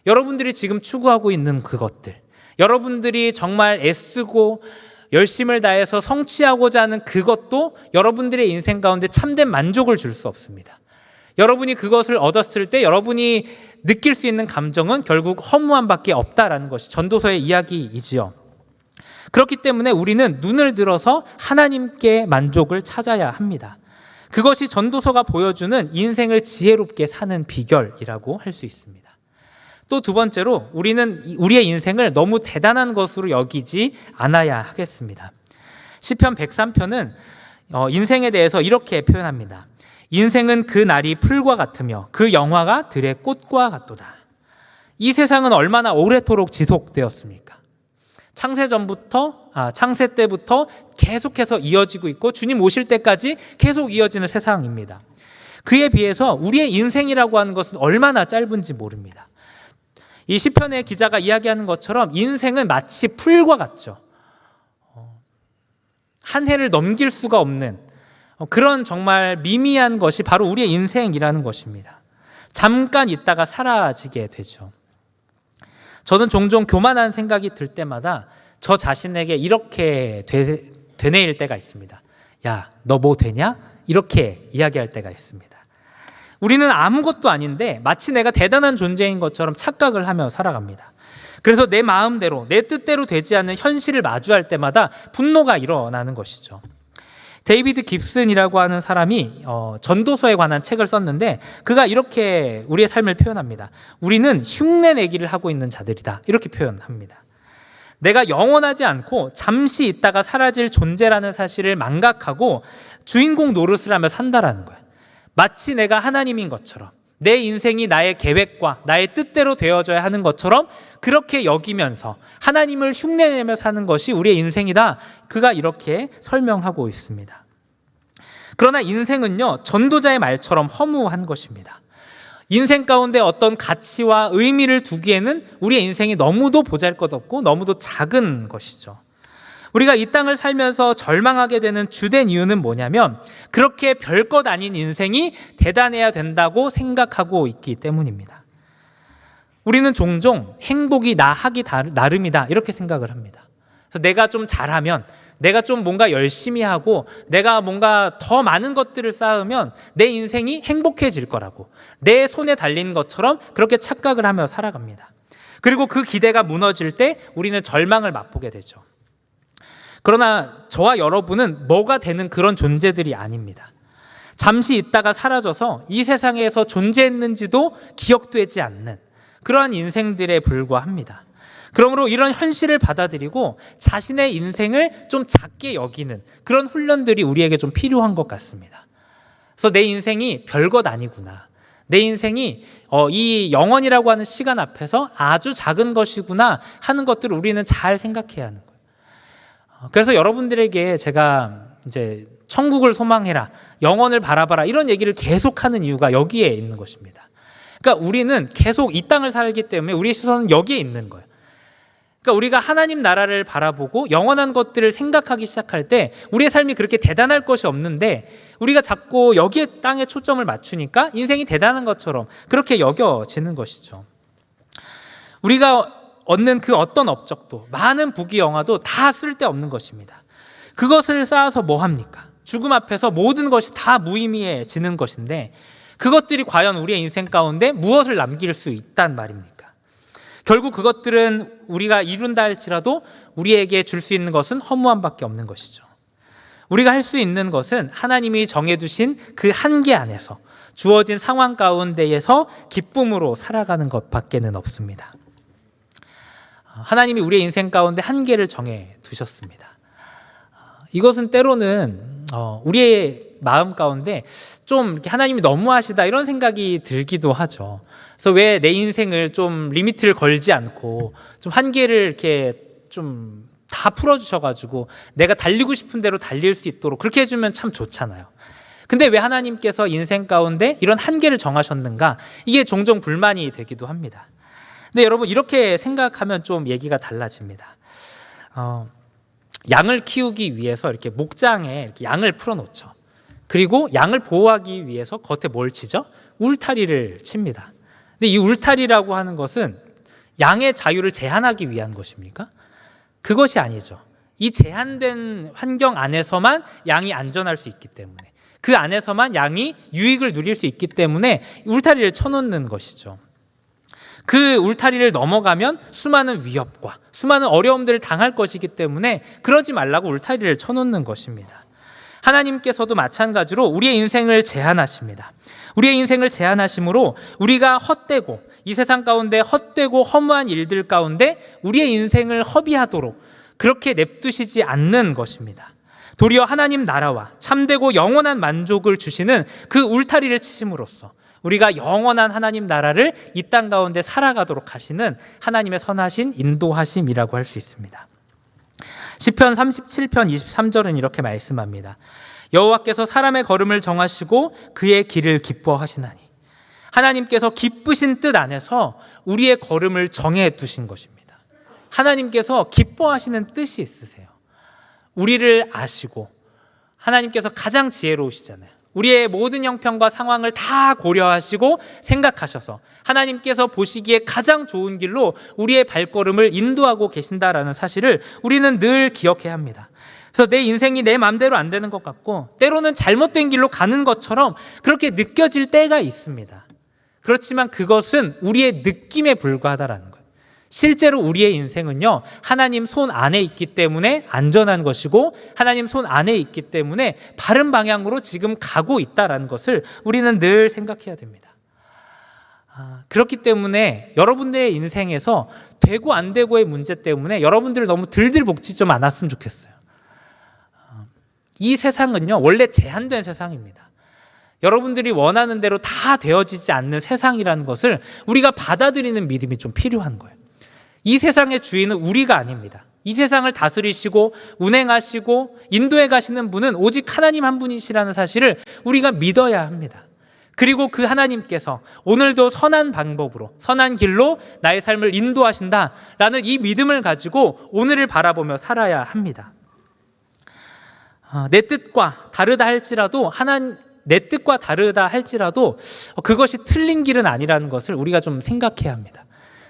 여러분들이 지금 추구하고 있는 그것들, 여러분들이 정말 애쓰고 열심을 다해서 성취하고자 하는 그것도 여러분들의 인생 가운데 참된 만족을 줄 수 없습니다. 여러분이 그것을 얻었을 때 여러분이 느낄 수 있는 감정은 결국 허무함밖에 없다라는 것이 전도서의 이야기이지요. 그렇기 때문에 우리는 눈을 들어서 하나님께 만족을 찾아야 합니다. 그것이 전도서가 보여주는 인생을 지혜롭게 사는 비결이라고 할 수 있습니다. 또 두 번째로 우리는 우리의 인생을 너무 대단한 것으로 여기지 않아야 하겠습니다. 시편 103편은 인생에 대해서 이렇게 표현합니다. 인생은 그 날이 풀과 같으며 그 영화가 들의 꽃과 같도다. 이 세상은 얼마나 오래도록 지속되었습니까? 창세 때부터 계속해서 이어지고 있고 주님 오실 때까지 계속 이어지는 세상입니다. 그에 비해서 우리의 인생이라고 하는 것은 얼마나 짧은지 모릅니다. 이 시편의 기자가 이야기하는 것처럼 인생은 마치 풀과 같죠. 한 해를 넘길 수가 없는 그런 정말 미미한 것이 바로 우리의 인생이라는 것입니다. 잠깐 있다가 사라지게 되죠. 저는 종종 교만한 생각이 들 때마다 저 자신에게 이렇게 되뇌일 때가 있습니다. 야, 너 뭐 되냐? 이렇게 이야기할 때가 있습니다. 우리는 아무것도 아닌데 마치 내가 대단한 존재인 것처럼 착각을 하며 살아갑니다. 그래서 내 마음대로, 내 뜻대로 되지 않는 현실을 마주할 때마다 분노가 일어나는 것이죠. 데이비드 깁슨이라고 하는 사람이 전도서에 관한 책을 썼는데 그가 이렇게 우리의 삶을 표현합니다. 우리는 흉내내기를 하고 있는 자들이다. 이렇게 표현합니다. 내가 영원하지 않고 잠시 있다가 사라질 존재라는 사실을 망각하고 주인공 노릇을 하며 산다라는 거예요. 마치 내가 하나님인 것처럼 내 인생이 나의 계획과 나의 뜻대로 되어져야 하는 것처럼 그렇게 여기면서 하나님을 흉내내며 사는 것이 우리의 인생이다. 그가 이렇게 설명하고 있습니다. 그러나 인생은요, 전도자의 말처럼 허무한 것입니다. 인생 가운데 어떤 가치와 의미를 두기에는 우리의 인생이 너무도 보잘것없고 너무도 작은 것이죠. 우리가 이 땅을 살면서 절망하게 되는 주된 이유는 뭐냐면 그렇게 별것 아닌 인생이 대단해야 된다고 생각하고 있기 때문입니다. 우리는 종종 행복이 나 하기 나름이다 이렇게 생각을 합니다. 그래서 내가 좀 잘하면, 내가 좀 뭔가 열심히 하고 내가 뭔가 더 많은 것들을 쌓으면 내 인생이 행복해질 거라고, 내 손에 달린 것처럼 그렇게 착각을 하며 살아갑니다. 그리고 그 기대가 무너질 때 우리는 절망을 맛보게 되죠. 그러나 저와 여러분은 뭐가 되는 그런 존재들이 아닙니다. 잠시 있다가 사라져서 이 세상에서 존재했는지도 기억되지 않는 그러한 인생들에 불과합니다. 그러므로 이런 현실을 받아들이고 자신의 인생을 좀 작게 여기는 그런 훈련들이 우리에게 좀 필요한 것 같습니다. 그래서 내 인생이 별것 아니구나. 내 인생이 이 영원이라고 하는 시간 앞에서 아주 작은 것이구나 하는 것들을 우리는 잘 생각해야 하는 거예요. 그래서 여러분들에게 제가 이제 천국을 소망해라, 영원을 바라봐라 이런 얘기를 계속하는 이유가 여기에 있는 것입니다. 그러니까 우리는 계속 이 땅을 살기 때문에 우리의 시선은 여기에 있는 거예요. 그러니까 우리가 하나님 나라를 바라보고 영원한 것들을 생각하기 시작할 때 우리의 삶이 그렇게 대단할 것이 없는데 우리가 자꾸 여기에 땅에 초점을 맞추니까 인생이 대단한 것처럼 그렇게 여겨지는 것이죠. 우리가 얻는 그 어떤 업적도, 많은 부귀영화도 다 쓸데없는 것입니다. 그것을 쌓아서 뭐 합니까? 죽음 앞에서 모든 것이 다 무의미해지는 것인데 그것들이 과연 우리의 인생 가운데 무엇을 남길 수 있단 말입니까? 결국 그것들은 우리가 이룬다 할지라도 우리에게 줄 수 있는 것은 허무함밖에 없는 것이죠. 우리가 할 수 있는 것은 하나님이 정해두신 그 한계 안에서 주어진 상황 가운데에서 기쁨으로 살아가는 것밖에는 없습니다. 하나님이 우리의 인생 가운데 한계를 정해 두셨습니다. 이것은 때로는 우리의 마음 가운데 좀 이렇게 하나님이 너무하시다 이런 생각이 들기도 하죠. 그래서 왜 내 인생을 좀 리미트를 걸지 않고 좀 한계를 이렇게 좀 다 풀어주셔가지고 내가 달리고 싶은 대로 달릴 수 있도록 그렇게 해주면 참 좋잖아요. 근데 왜 하나님께서 인생 가운데 이런 한계를 정하셨는가? 이게 종종 불만이 되기도 합니다. 근데 여러분 이렇게 생각하면 좀 얘기가 달라집니다. 양을 키우기 위해서 이렇게 목장에 이렇게 양을 풀어놓죠. 그리고 양을 보호하기 위해서 겉에 뭘 치죠? 울타리를 칩니다. 근데 이 울타리라고 하는 것은 양의 자유를 제한하기 위한 것입니까? 그것이 아니죠. 이 제한된 환경 안에서만 양이 안전할 수 있기 때문에 그 안에서만 양이 유익을 누릴 수 있기 때문에 울타리를 쳐놓는 것이죠. 그 울타리를 넘어가면 수많은 위협과 수많은 어려움들을 당할 것이기 때문에 그러지 말라고 울타리를 쳐놓는 것입니다. 하나님께서도 마찬가지로 우리의 인생을 제한하십니다. 우리의 인생을 제한하심으로 우리가 헛되고 이 세상 가운데 헛되고 허무한 일들 가운데 우리의 인생을 허비하도록 그렇게 냅두시지 않는 것입니다. 도리어 하나님 나라와 참되고 영원한 만족을 주시는 그 울타리를 치심으로써 우리가 영원한 하나님 나라를 이 땅 가운데 살아가도록 하시는 하나님의 선하신 인도하심이라고 할 수 있습니다. 시편 37편 23절은 이렇게 말씀합니다. 여호와께서 사람의 걸음을 정하시고 그의 길을 기뻐하시나니. 하나님께서 기쁘신 뜻 안에서 우리의 걸음을 정해 두신 것입니다. 하나님께서 기뻐하시는 뜻이 있으세요. 우리를 아시고 하나님께서 가장 지혜로우시잖아요. 우리의 모든 형편과 상황을 다 고려하시고 생각하셔서 하나님께서 보시기에 가장 좋은 길로 우리의 발걸음을 인도하고 계신다라는 사실을 우리는 늘 기억해야 합니다. 그래서 내 인생이 내 마음대로 안 되는 것 같고 때로는 잘못된 길로 가는 것처럼 그렇게 느껴질 때가 있습니다. 그렇지만 그것은 우리의 느낌에 불과하다라는 거예요. 실제로 우리의 인생은요, 하나님 손 안에 있기 때문에 안전한 것이고 하나님 손 안에 있기 때문에 바른 방향으로 지금 가고 있다라는 것을 우리는 늘 생각해야 됩니다. 그렇기 때문에 여러분들의 인생에서 되고 안 되고의 문제 때문에 여러분들 너무 들들볶지 좀 않았으면 좋겠어요. 이 세상은요, 원래 제한된 세상입니다. 여러분들이 원하는 대로 다 되어지지 않는 세상이라는 것을 우리가 받아들이는 믿음이 좀 필요한 거예요. 이 세상의 주인은 우리가 아닙니다. 이 세상을 다스리시고 운행하시고 인도해 가시는 분은 오직 하나님 한 분이시라는 사실을 우리가 믿어야 합니다. 그리고 그 하나님께서 오늘도 선한 방법으로 선한 길로 나의 삶을 인도하신다라는 이 믿음을 가지고 오늘을 바라보며 살아야 합니다. 내 뜻과 다르다 할지라도 내 뜻과 다르다 할지라도 그것이 틀린 길은 아니라는 것을 우리가 좀 생각해야 합니다.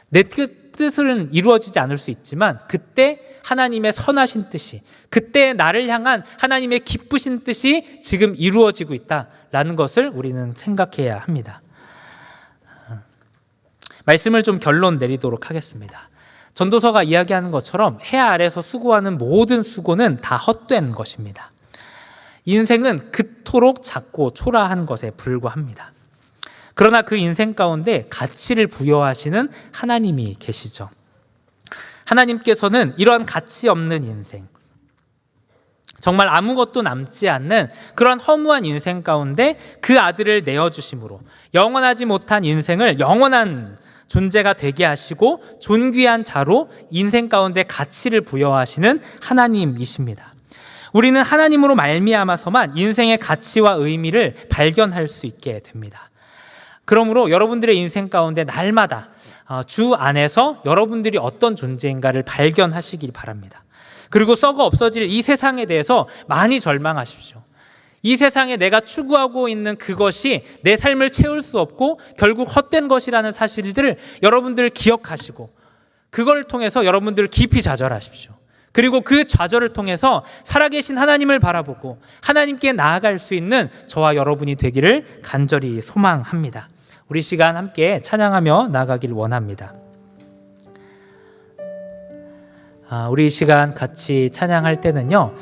내 뜻은 이루어지지 않을 수 있지만 그때 하나님의 선하신 뜻이, 그때 나를 향한 하나님의 기쁘신 뜻이 지금 이루어지고 있다라는 것을 우리는 생각해야 합니다. 말씀을 좀 결론 내리도록 하겠습니다. 전도서가 이야기하는 것처럼 해 아래서 수고하는 모든 수고는 다 헛된 것입니다. 인생은 그토록 작고 초라한 것에 불과합니다. 그러나 그 인생 가운데 가치를 부여하시는 하나님이 계시죠. 하나님께서는 이러한 가치 없는 인생, 정말 아무것도 남지 않는 그런 허무한 인생 가운데 그 아들을 내어주심으로 영원하지 못한 인생을 영원한 존재가 되게 하시고 존귀한 자로 인생 가운데 가치를 부여하시는 하나님이십니다. 우리는 하나님으로 말미암아서만 인생의 가치와 의미를 발견할 수 있게 됩니다. 그러므로 여러분들의 인생 가운데 날마다 주 안에서 여러분들이 어떤 존재인가를 발견하시길 바랍니다. 그리고 썩어 없어질 이 세상에 대해서 많이 절망하십시오. 이 세상에 내가 추구하고 있는 그것이 내 삶을 채울 수 없고 결국 헛된 것이라는 사실들을 여러분들 기억하시고 그걸 통해서 여러분들 깊이 좌절하십시오. 그리고 그 좌절을 통해서 살아계신 하나님을 바라보고 하나님께 나아갈 수 있는 저와 여러분이 되기를 간절히 소망합니다. 우리 시간 함께 찬양하며 나아가길 원합니다. 우리 이 시간 같이 찬양할 때는요,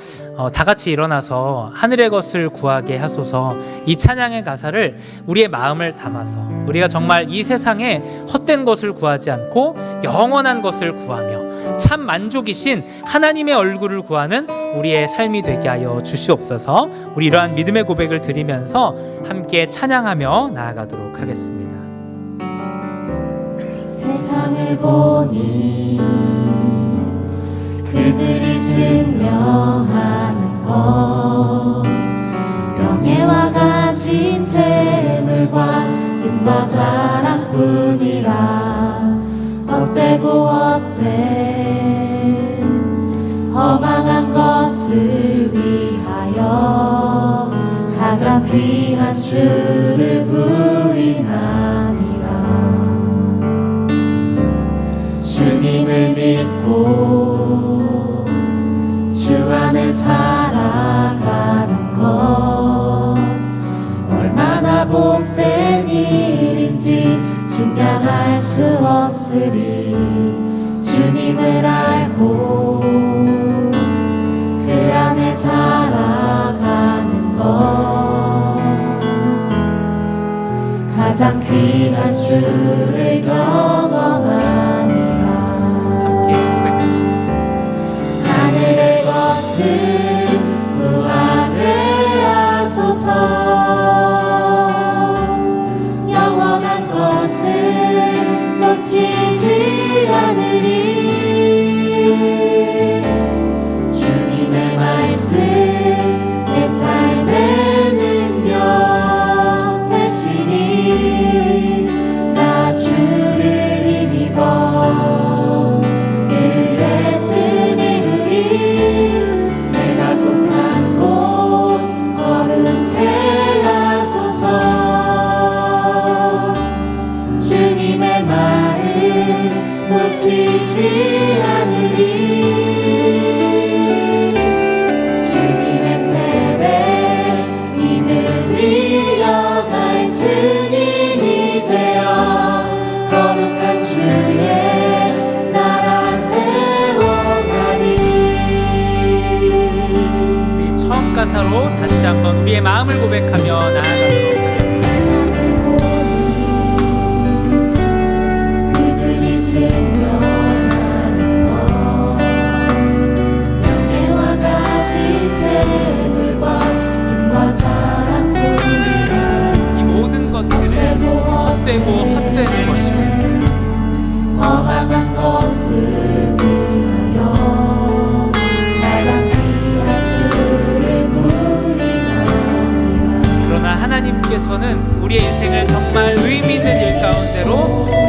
다 같이 일어나서 하늘의 것을 구하게 하소서, 이 찬양의 가사를 우리의 마음을 담아서 우리가 정말 이 세상에 헛된 것을 구하지 않고 영원한 것을 구하며 참 만족이신 하나님의 얼굴을 구하는 우리의 삶이 되게 하여 주시옵소서. 우리 이러한 믿음의 고백을 드리면서 함께 찬양하며 나아가도록 하겠습니다.
세상을 보니 그들이 증명하는 것, 명예와 가진 재물과 힘과 자랑뿐이라. 헛되고 헛된 허망한 것을 위하여 가장 귀한 주를 부인함이라. 주님을 믿고 주 안에 살아가는 것, 측량할 수 없으리. 주님을 알고 그 안에 자라가는 것, 가장 귀한 주를 경험함이라.
함께 고백합시다.
하늘의 것을 구하게 하소서. 영원한 것을 놓치지 않으리. 주님의 말씀 내 삶의 능력 되시니 나 주를 힘입어 그의 뜻 이루리. 내가 속한 곳 거룩해 하소서. 주님의 마음 놓치지 않으리. 주님의 세대 믿음이 여갈 증인이 되어 거룩한 주의 나라 세워가리.
우리 처음 가사로 다시 한번 우리의 마음을 고백하며 나아가도록 하겠습니다.
그들이 증명하는 것, 명예와 가진 재물과 힘과 자랑뿐이라.
이 모든 것들은 헛되고 헛된 것입니다.
허망한 것을 위하여 가장 귀한 주를 부인함이라.
그러나 하나님께서는 우리의 인생을 정말 의미 있는 일 가운데로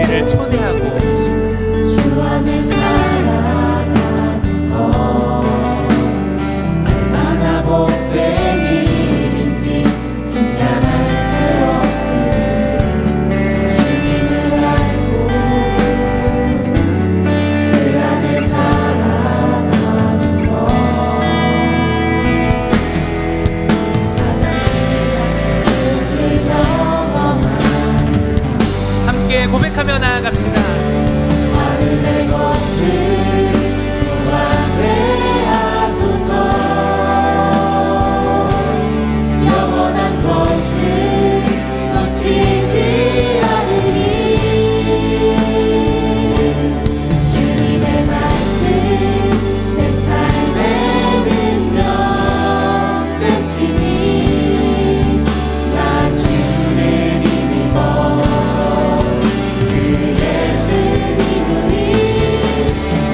우리를 초대하고 계십니다.
주 안에 살아가는 것, 얼마나 복된 일인지 측량할 수 없으니. 주님을 알고 그 안에 자라가는 것, 가장 귀한 주를 경험하니.
함께 고백하며 나아갑시다.
하늘의 것을 구하게 하소서. 영원한 것을 놓치지 않으리. 주님의 말씀 내 삶의 능력 되시니 나 주를 힘입어 그의 뜻 이루리.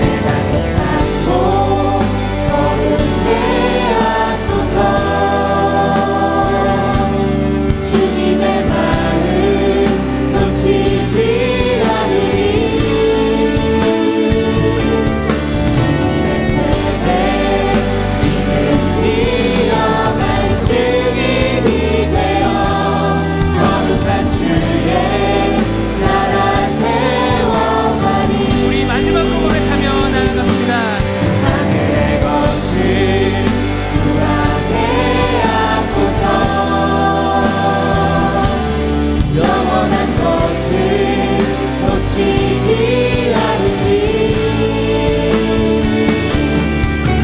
내가 속한 곳 거룩해 하소서. 주님의 마음 놓치지 않으리. 주님의 세대 믿음이 여갈 증인이 되어 거룩한 주의 나라 세워가리.
우리 마지막으로 고백하며 나아갑시다.
하늘의 것을 구하게 하소서. 영원한 것을 놓치지 않으리.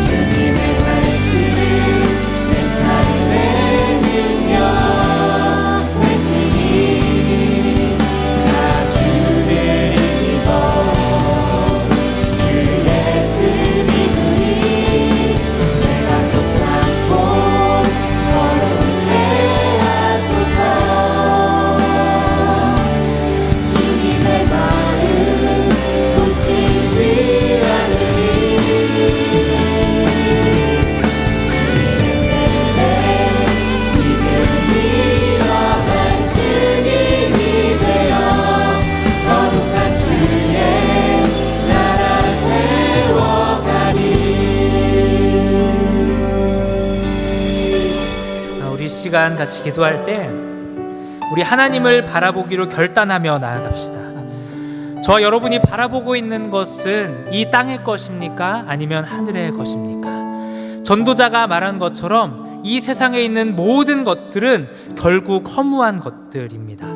주님의 말씀 내 삶의 능력 되시니 나 주를 힘입어 그의 뜻 이루리. 내가 속한 곳 거룩해 하소서. 주님의 마음 놓치지 않으리. 주님의 세대 믿음이 여갈 증인이 되어 거룩한 주의 나라 세워가리.
우리 시간 같이 기도할 때 우리 하나님을 바라보기로 결단하며 나아갑시다. 저와 여러분이 바라보고 있는 것은 이 땅의 것입니까? 아니면 하늘의 것입니까? 전도자가 말한 것처럼 이 세상에 있는 모든 것들은 결국 허무한 것들입니다.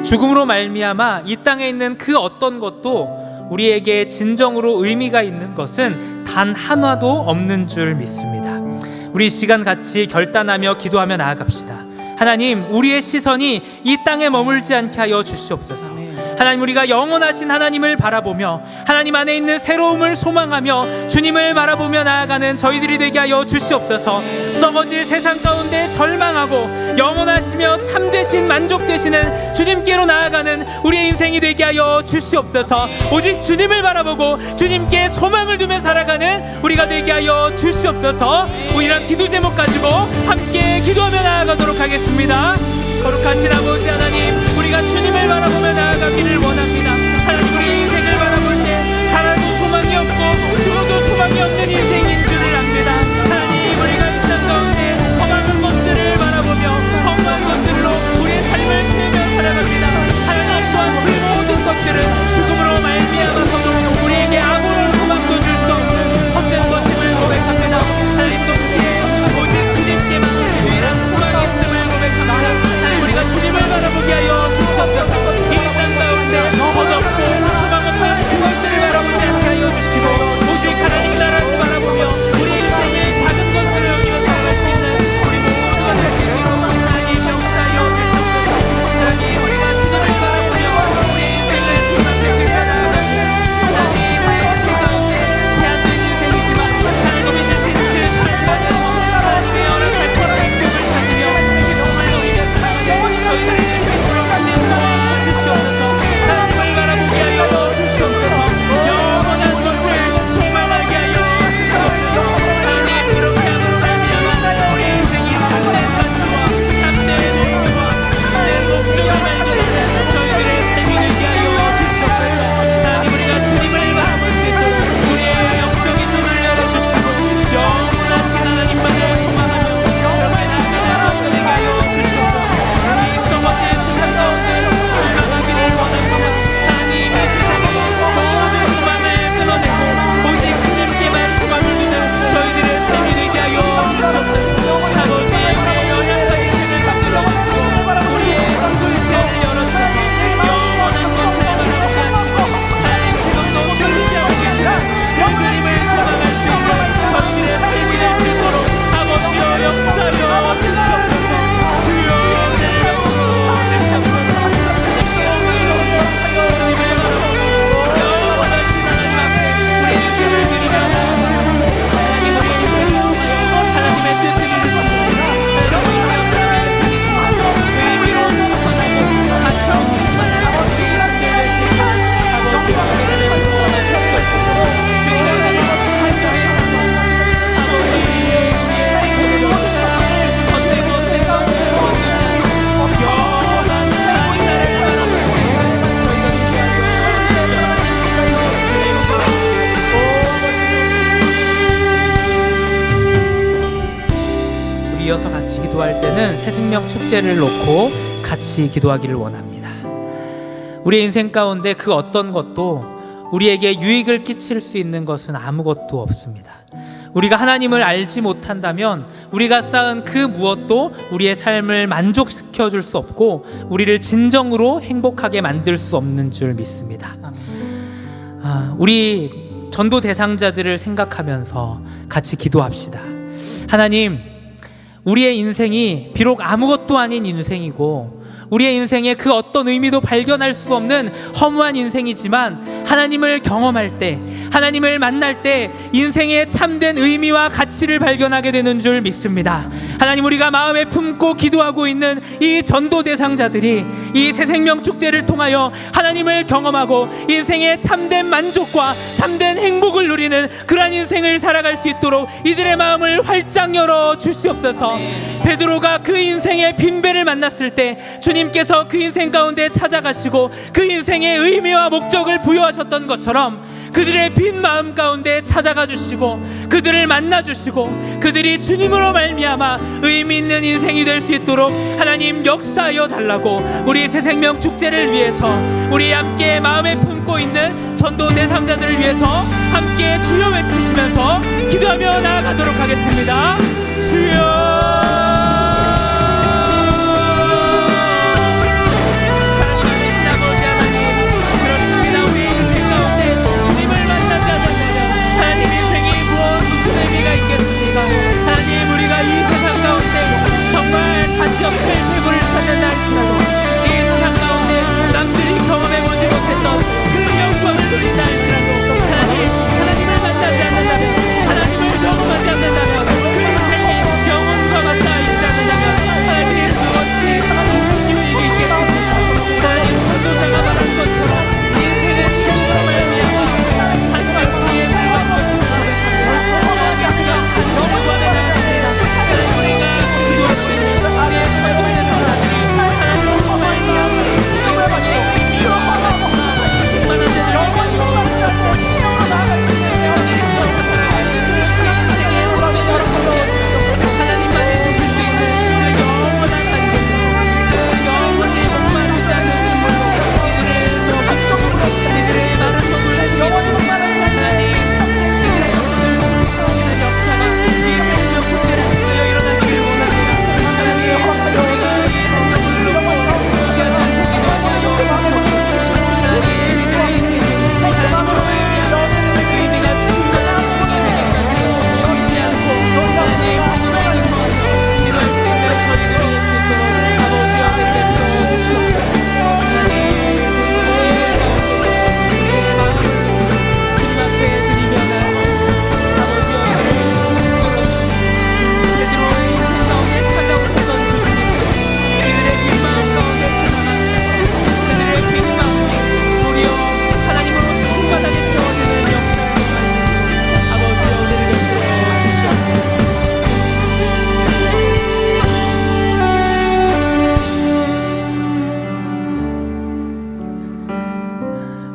죽음으로 말미암아 이 땅에 있는 그 어떤 것도 우리에게 진정으로 의미가 있는 것은 단 하나도 없는 줄 믿습니다. 우리 시간 같이 결단하며 기도하며 나아갑시다. 하나님, 우리의 시선이 이 땅에 머물지 않게 하여 주시옵소서. 하나님, 우리가 영원하신 하나님을 바라보며 하나님 안에 있는 새로움을 소망하며 주님을 바라보며 나아가는 저희들이 되게 하여 주시옵소서. 썩어질 세상 가운데 절망하고 영원하시며 참되신 만족되시는 주님께로 나아가는 우리의 인생이 되게 하여 주시옵소서. 오직 주님을 바라보고 주님께 소망을 두며 살아가는 우리가 되게 하여 주시옵소서. 이런 기도 제목 가지고 함께 기도하며 나아가도록 하겠습니다. 거룩하신 아버지 하나님, 우리가 주님을 바라보며 나아가기를 원합니다. 하나님, 우리 인생을 바라볼 때 살아도 소망이 없고 죽어도 소망이 없는 인생인 줄을 압니다. 하나님, 우리가 이 땅 가운데 험한 것들을 바라보며 험한 것들로 우리의 삶을 채우며 살아갑니다. 하나님 또한 그 모든 것들은 죽음으로 말미암아서도 우리에게 아무런 소망도 줄 수 없는 헛된 것임을 고백합니다. 하나님, 동시에 오직 주님께만 유일한 소망이 있음을 고백합니다. 하나님, 우리가 주님을 바라보게 하여 주시옵소서. 이 땅 가운데 헛없고 소망 없는 그것들을 바라보지 않게 하여 주시고 오직 하나님 나라를 바라보며 우리 인생의 작은 것들을 여기며 살아갈 수 있는 우리 모두가 될 수 있도록 하나님 역사하여 주시옵소서. 하나님, 우리가 주님을 바라보며 우리 인생을 주님 앞에 드려 나아가는 하나님, 우리 인생 가운데 제한된 인생이지만 하나님이 주신 그 삶 안에서 하나님의 허락할 수 있는 꿈을 찾으며 기쁨을 누리며 저희들의 열심을 다시 도와주시옵소서. 하나님을 바라보게 하여 주시옵소서. 영원한 것을 소망하게 하여 주시옵소서. 하나님, 그렇게 하는 말미암아 우리 인생이 참된 가치와 참된 의미와 참된 목적을 발견하는 저희들의 삶이 되게 하여 주시옵소서. 하나님, 우리가 주님을 바라볼 수 있도록 우리의 영적인 눈을 열어주시고 영원하신 하나님만을 소망하며 그렇게 나아가는 저희가 되게 하여 주시옵소서. 이 썩어질 세상 가운데 절망하기를 원합니다. 하나님, 이 세상의 모든 소망을 끊어내고 오직 주님께만 소망을 두는 저희들의 삶이 되게 하여 주시옵소서. 아버지, 우리의 연약한 인생을 만들어 주시고 우리의 죽은 시야를 열어주시고 영원한 것을 바라보게 하시고 하나님, 지금도 결시하고 계시는 그 주님을 소망할 수 있는 저희들의 삶이 될 수 있도록 아버지여 역사하여 주시옵소서. 주여 이어서 같이 기도할 때는 새생명 축제를 놓고 같이 기도하기를 원합니다. 우리의 인생 가운데 그 어떤 것도 우리에게 유익을 끼칠 수 있는 것은 아무것도 없습니다. 우리가 하나님을 알지 못한다면 우리가 쌓은 그 무엇도 우리의 삶을 만족시켜 줄 수 없고 우리를 진정으로 행복하게 만들 수 없는 줄 믿습니다. 우리 전도 대상자들을 생각하면서 같이 기도합시다. 하나님, 우리의 인생이 비록 아무것도 아닌 인생이고 우리의 인생에 그 어떤 의미도 발견할 수 없는 허무한 인생이지만 하나님을 경험할 때, 하나님을 만날 때 인생의 참된 의미와 가치를 발견하게 되는 줄 믿습니다. 하나님, 우리가 마음에 품고 기도하고 있는 이 전도 대상자들이 이 새생명 축제를 통하여 하나님을 경험하고 인생의 참된 만족과 참된 행복을 누리는 그러한 인생을 살아갈 수 있도록 이들의 마음을 활짝 열어 주시옵소서. 베드로가 그 인생의 빈배를 만났을 때 주님께서 그 인생 가운데 찾아가시고 그 인생의 의미와 목적을 부여하셨던 것처럼 그들의 빈 마음 가운데 찾아가 주시고 그들을 만나 주시고 그들이 주님으로 말미암아 의미 있는 인생이 될 수 있도록 하나님 역사하여 달라고 우리 새생명 축제를 위해서 우리 함께 마음에 품고 있는 전도 대상자들을 위해서 함께 주여 외치시면서 기도하며 나아가도록 하겠습니다. 주여. 하나님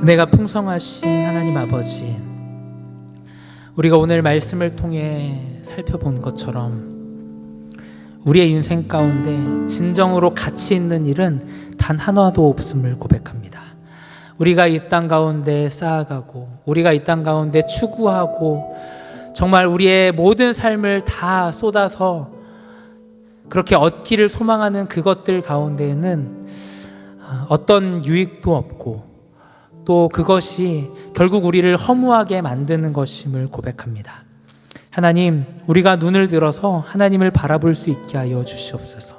은혜가 풍성하신 하나님 아버지, 우리가 오늘 말씀을 통해 살펴본 것처럼 우리의 인생 가운데 진정으로 가치 있는 일은 단 하나도 없음을 고백합니다. 우리가 이 땅 가운데 쌓아가고 우리가 이 땅 가운데 추구하고 정말 우리의 모든 삶을 다 쏟아서 그렇게 얻기를 소망하는 그것들 가운데에는 어떤 유익도 없고 또 그것이 결국 우리를 허무하게 만드는 것임을 고백합니다. 하나님, 우리가 눈을 들어서 하나님을 바라볼 수 있게 하여 주시옵소서.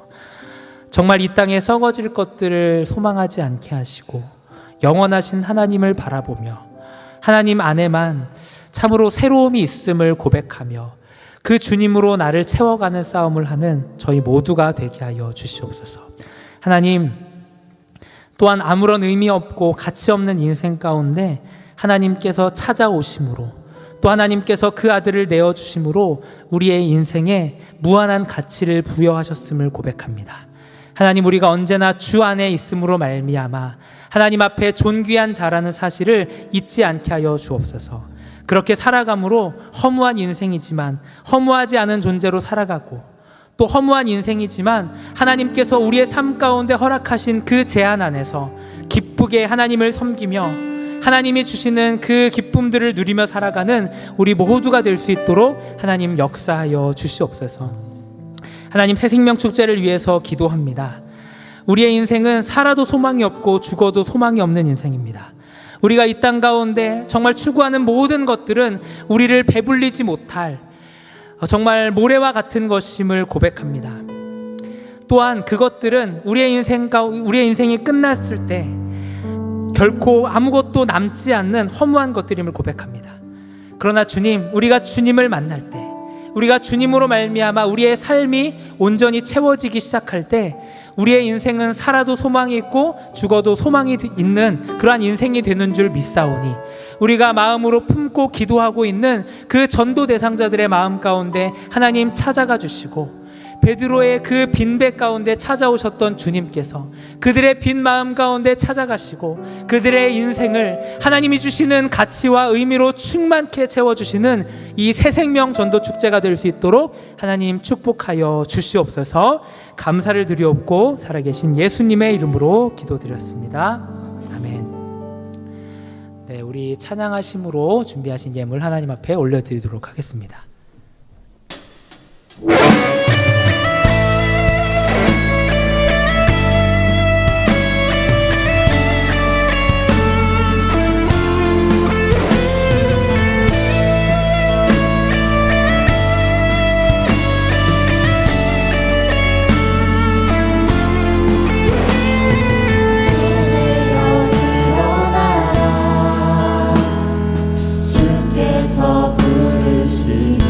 정말 이 땅에 썩어질 것들을 소망하지 않게 하시고 영원하신 하나님을 바라보며 하나님 안에만 참으로 새로움이 있음을 고백하며 그 주님으로 나를 채워가는 싸움을 하는 저희 모두가 되게 하여 주시옵소서. 하나님, 또한 아무런 의미 없고 가치 없는 인생 가운데 하나님께서 찾아오심으로 또 하나님께서 그 아들을 내어주심으로 우리의 인생에 무한한 가치를 부여하셨음을 고백합니다. 하나님, 우리가 언제나 주 안에 있음으로 말미암아 하나님 앞에 존귀한 자라는 사실을 잊지 않게 하여 주옵소서. 그렇게 살아감으로 허무한 인생이지만 허무하지 않은 존재로 살아가고 또 허무한 인생이지만 하나님께서 우리의 삶 가운데 허락하신 그 제한 안에서 기쁘게 하나님을 섬기며 하나님이 주시는 그 기쁨들을 누리며 살아가는 우리 모두가 될 수 있도록 하나님 역사하여 주시옵소서. 하나님, 새생명 축제를 위해서 기도합니다. 우리의 인생은 살아도 소망이 없고 죽어도 소망이 없는 인생입니다. 우리가 이 땅 가운데 정말 추구하는 모든 것들은 우리를 배불리지 못할 정말 모래와 같은 것임을 고백합니다. 또한 그것들은 우리의 인생이 끝났을 때 결코 아무것도 남지 않는 허무한 것들임을 고백합니다. 그러나 주님, 우리가 주님을 만날 때, 우리가 주님으로 말미암아 우리의 삶이 온전히 채워지기 시작할 때 우리의 인생은 살아도 소망이 있고 죽어도 소망이 있는 그러한 인생이 되는 줄 믿사오니 우리가 마음으로 품고 기도하고 있는 그 전도 대상자들의 마음 가운데 하나님 찾아가 주시고 베드로의 그 빈배 가운데 찾아오셨던 주님께서 그들의 빈 마음 가운데 찾아가시고 그들의 인생을 하나님이 주시는 가치와 의미로 충만케 채워주시는 이 새생명 전도 축제가 될 수 있도록 하나님 축복하여 주시옵소서. 감사를 드리옵고 살아계신 예수님의 이름으로 기도드렸습니다. 아멘. 네, 우리 찬양하심으로 준비하신 예물 하나님 앞에 올려드리도록 하겠습니다.
주께서 부르시니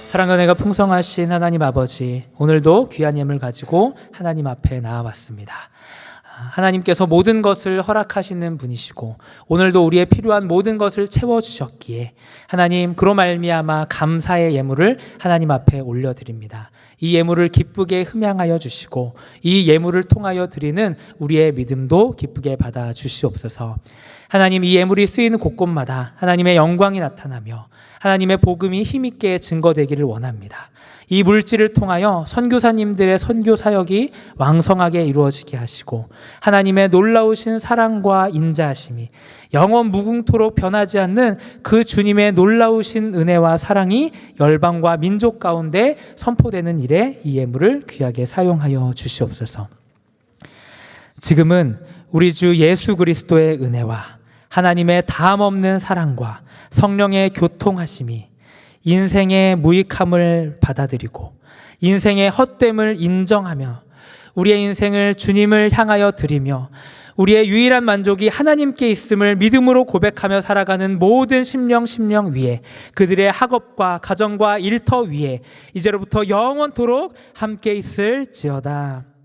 사랑과 은혜가 풍성하신 하나님 아버지, 오늘도 귀한 예물 가지고 하나님 앞에 나와왔습니다. 하나님께서 모든 것을 허락하시는 분이시고 오늘도 우리의 필요한 모든 것을 채워주셨기에 하나님 그로 말미암아 감사의 예물을 하나님 앞에 올려드립니다. 이 예물을 기쁘게 흠양하여 주시고 이 예물을 통하여 드리는 우리의 믿음도 기쁘게 받아 주시옵소서. 하나님, 이 예물이 쓰이는 곳곳마다 하나님의 영광이 나타나며 하나님의 복음이 힘있게 증거되기를 원합니다. 이 물질을 통하여 선교사님들의 선교 사역이 왕성하게 이루어지게 하시고 하나님의 놀라우신 사랑과 인자하심이 영원 무궁토록 변하지 않는 그 주님의 놀라우신 은혜와 사랑이 열방과 민족 가운데 선포되는 일에 이 예물을 귀하게 사용하여 주시옵소서. 지금은 우리 주 예수 그리스도의 은혜와 하나님의 다함없는 사랑과 성령의 교통하심이 인생의 무익함을 받아들이고 인생의 헛됨을 인정하며 우리의 인생을 주님을 향하여 드리며 우리의 유일한 만족이 하나님께 있음을 믿음으로 고백하며 살아가는 모든 심령 위에, 그들의 학업과 가정과 일터 위에 이제로부터 영원토록 함께 있을지어다.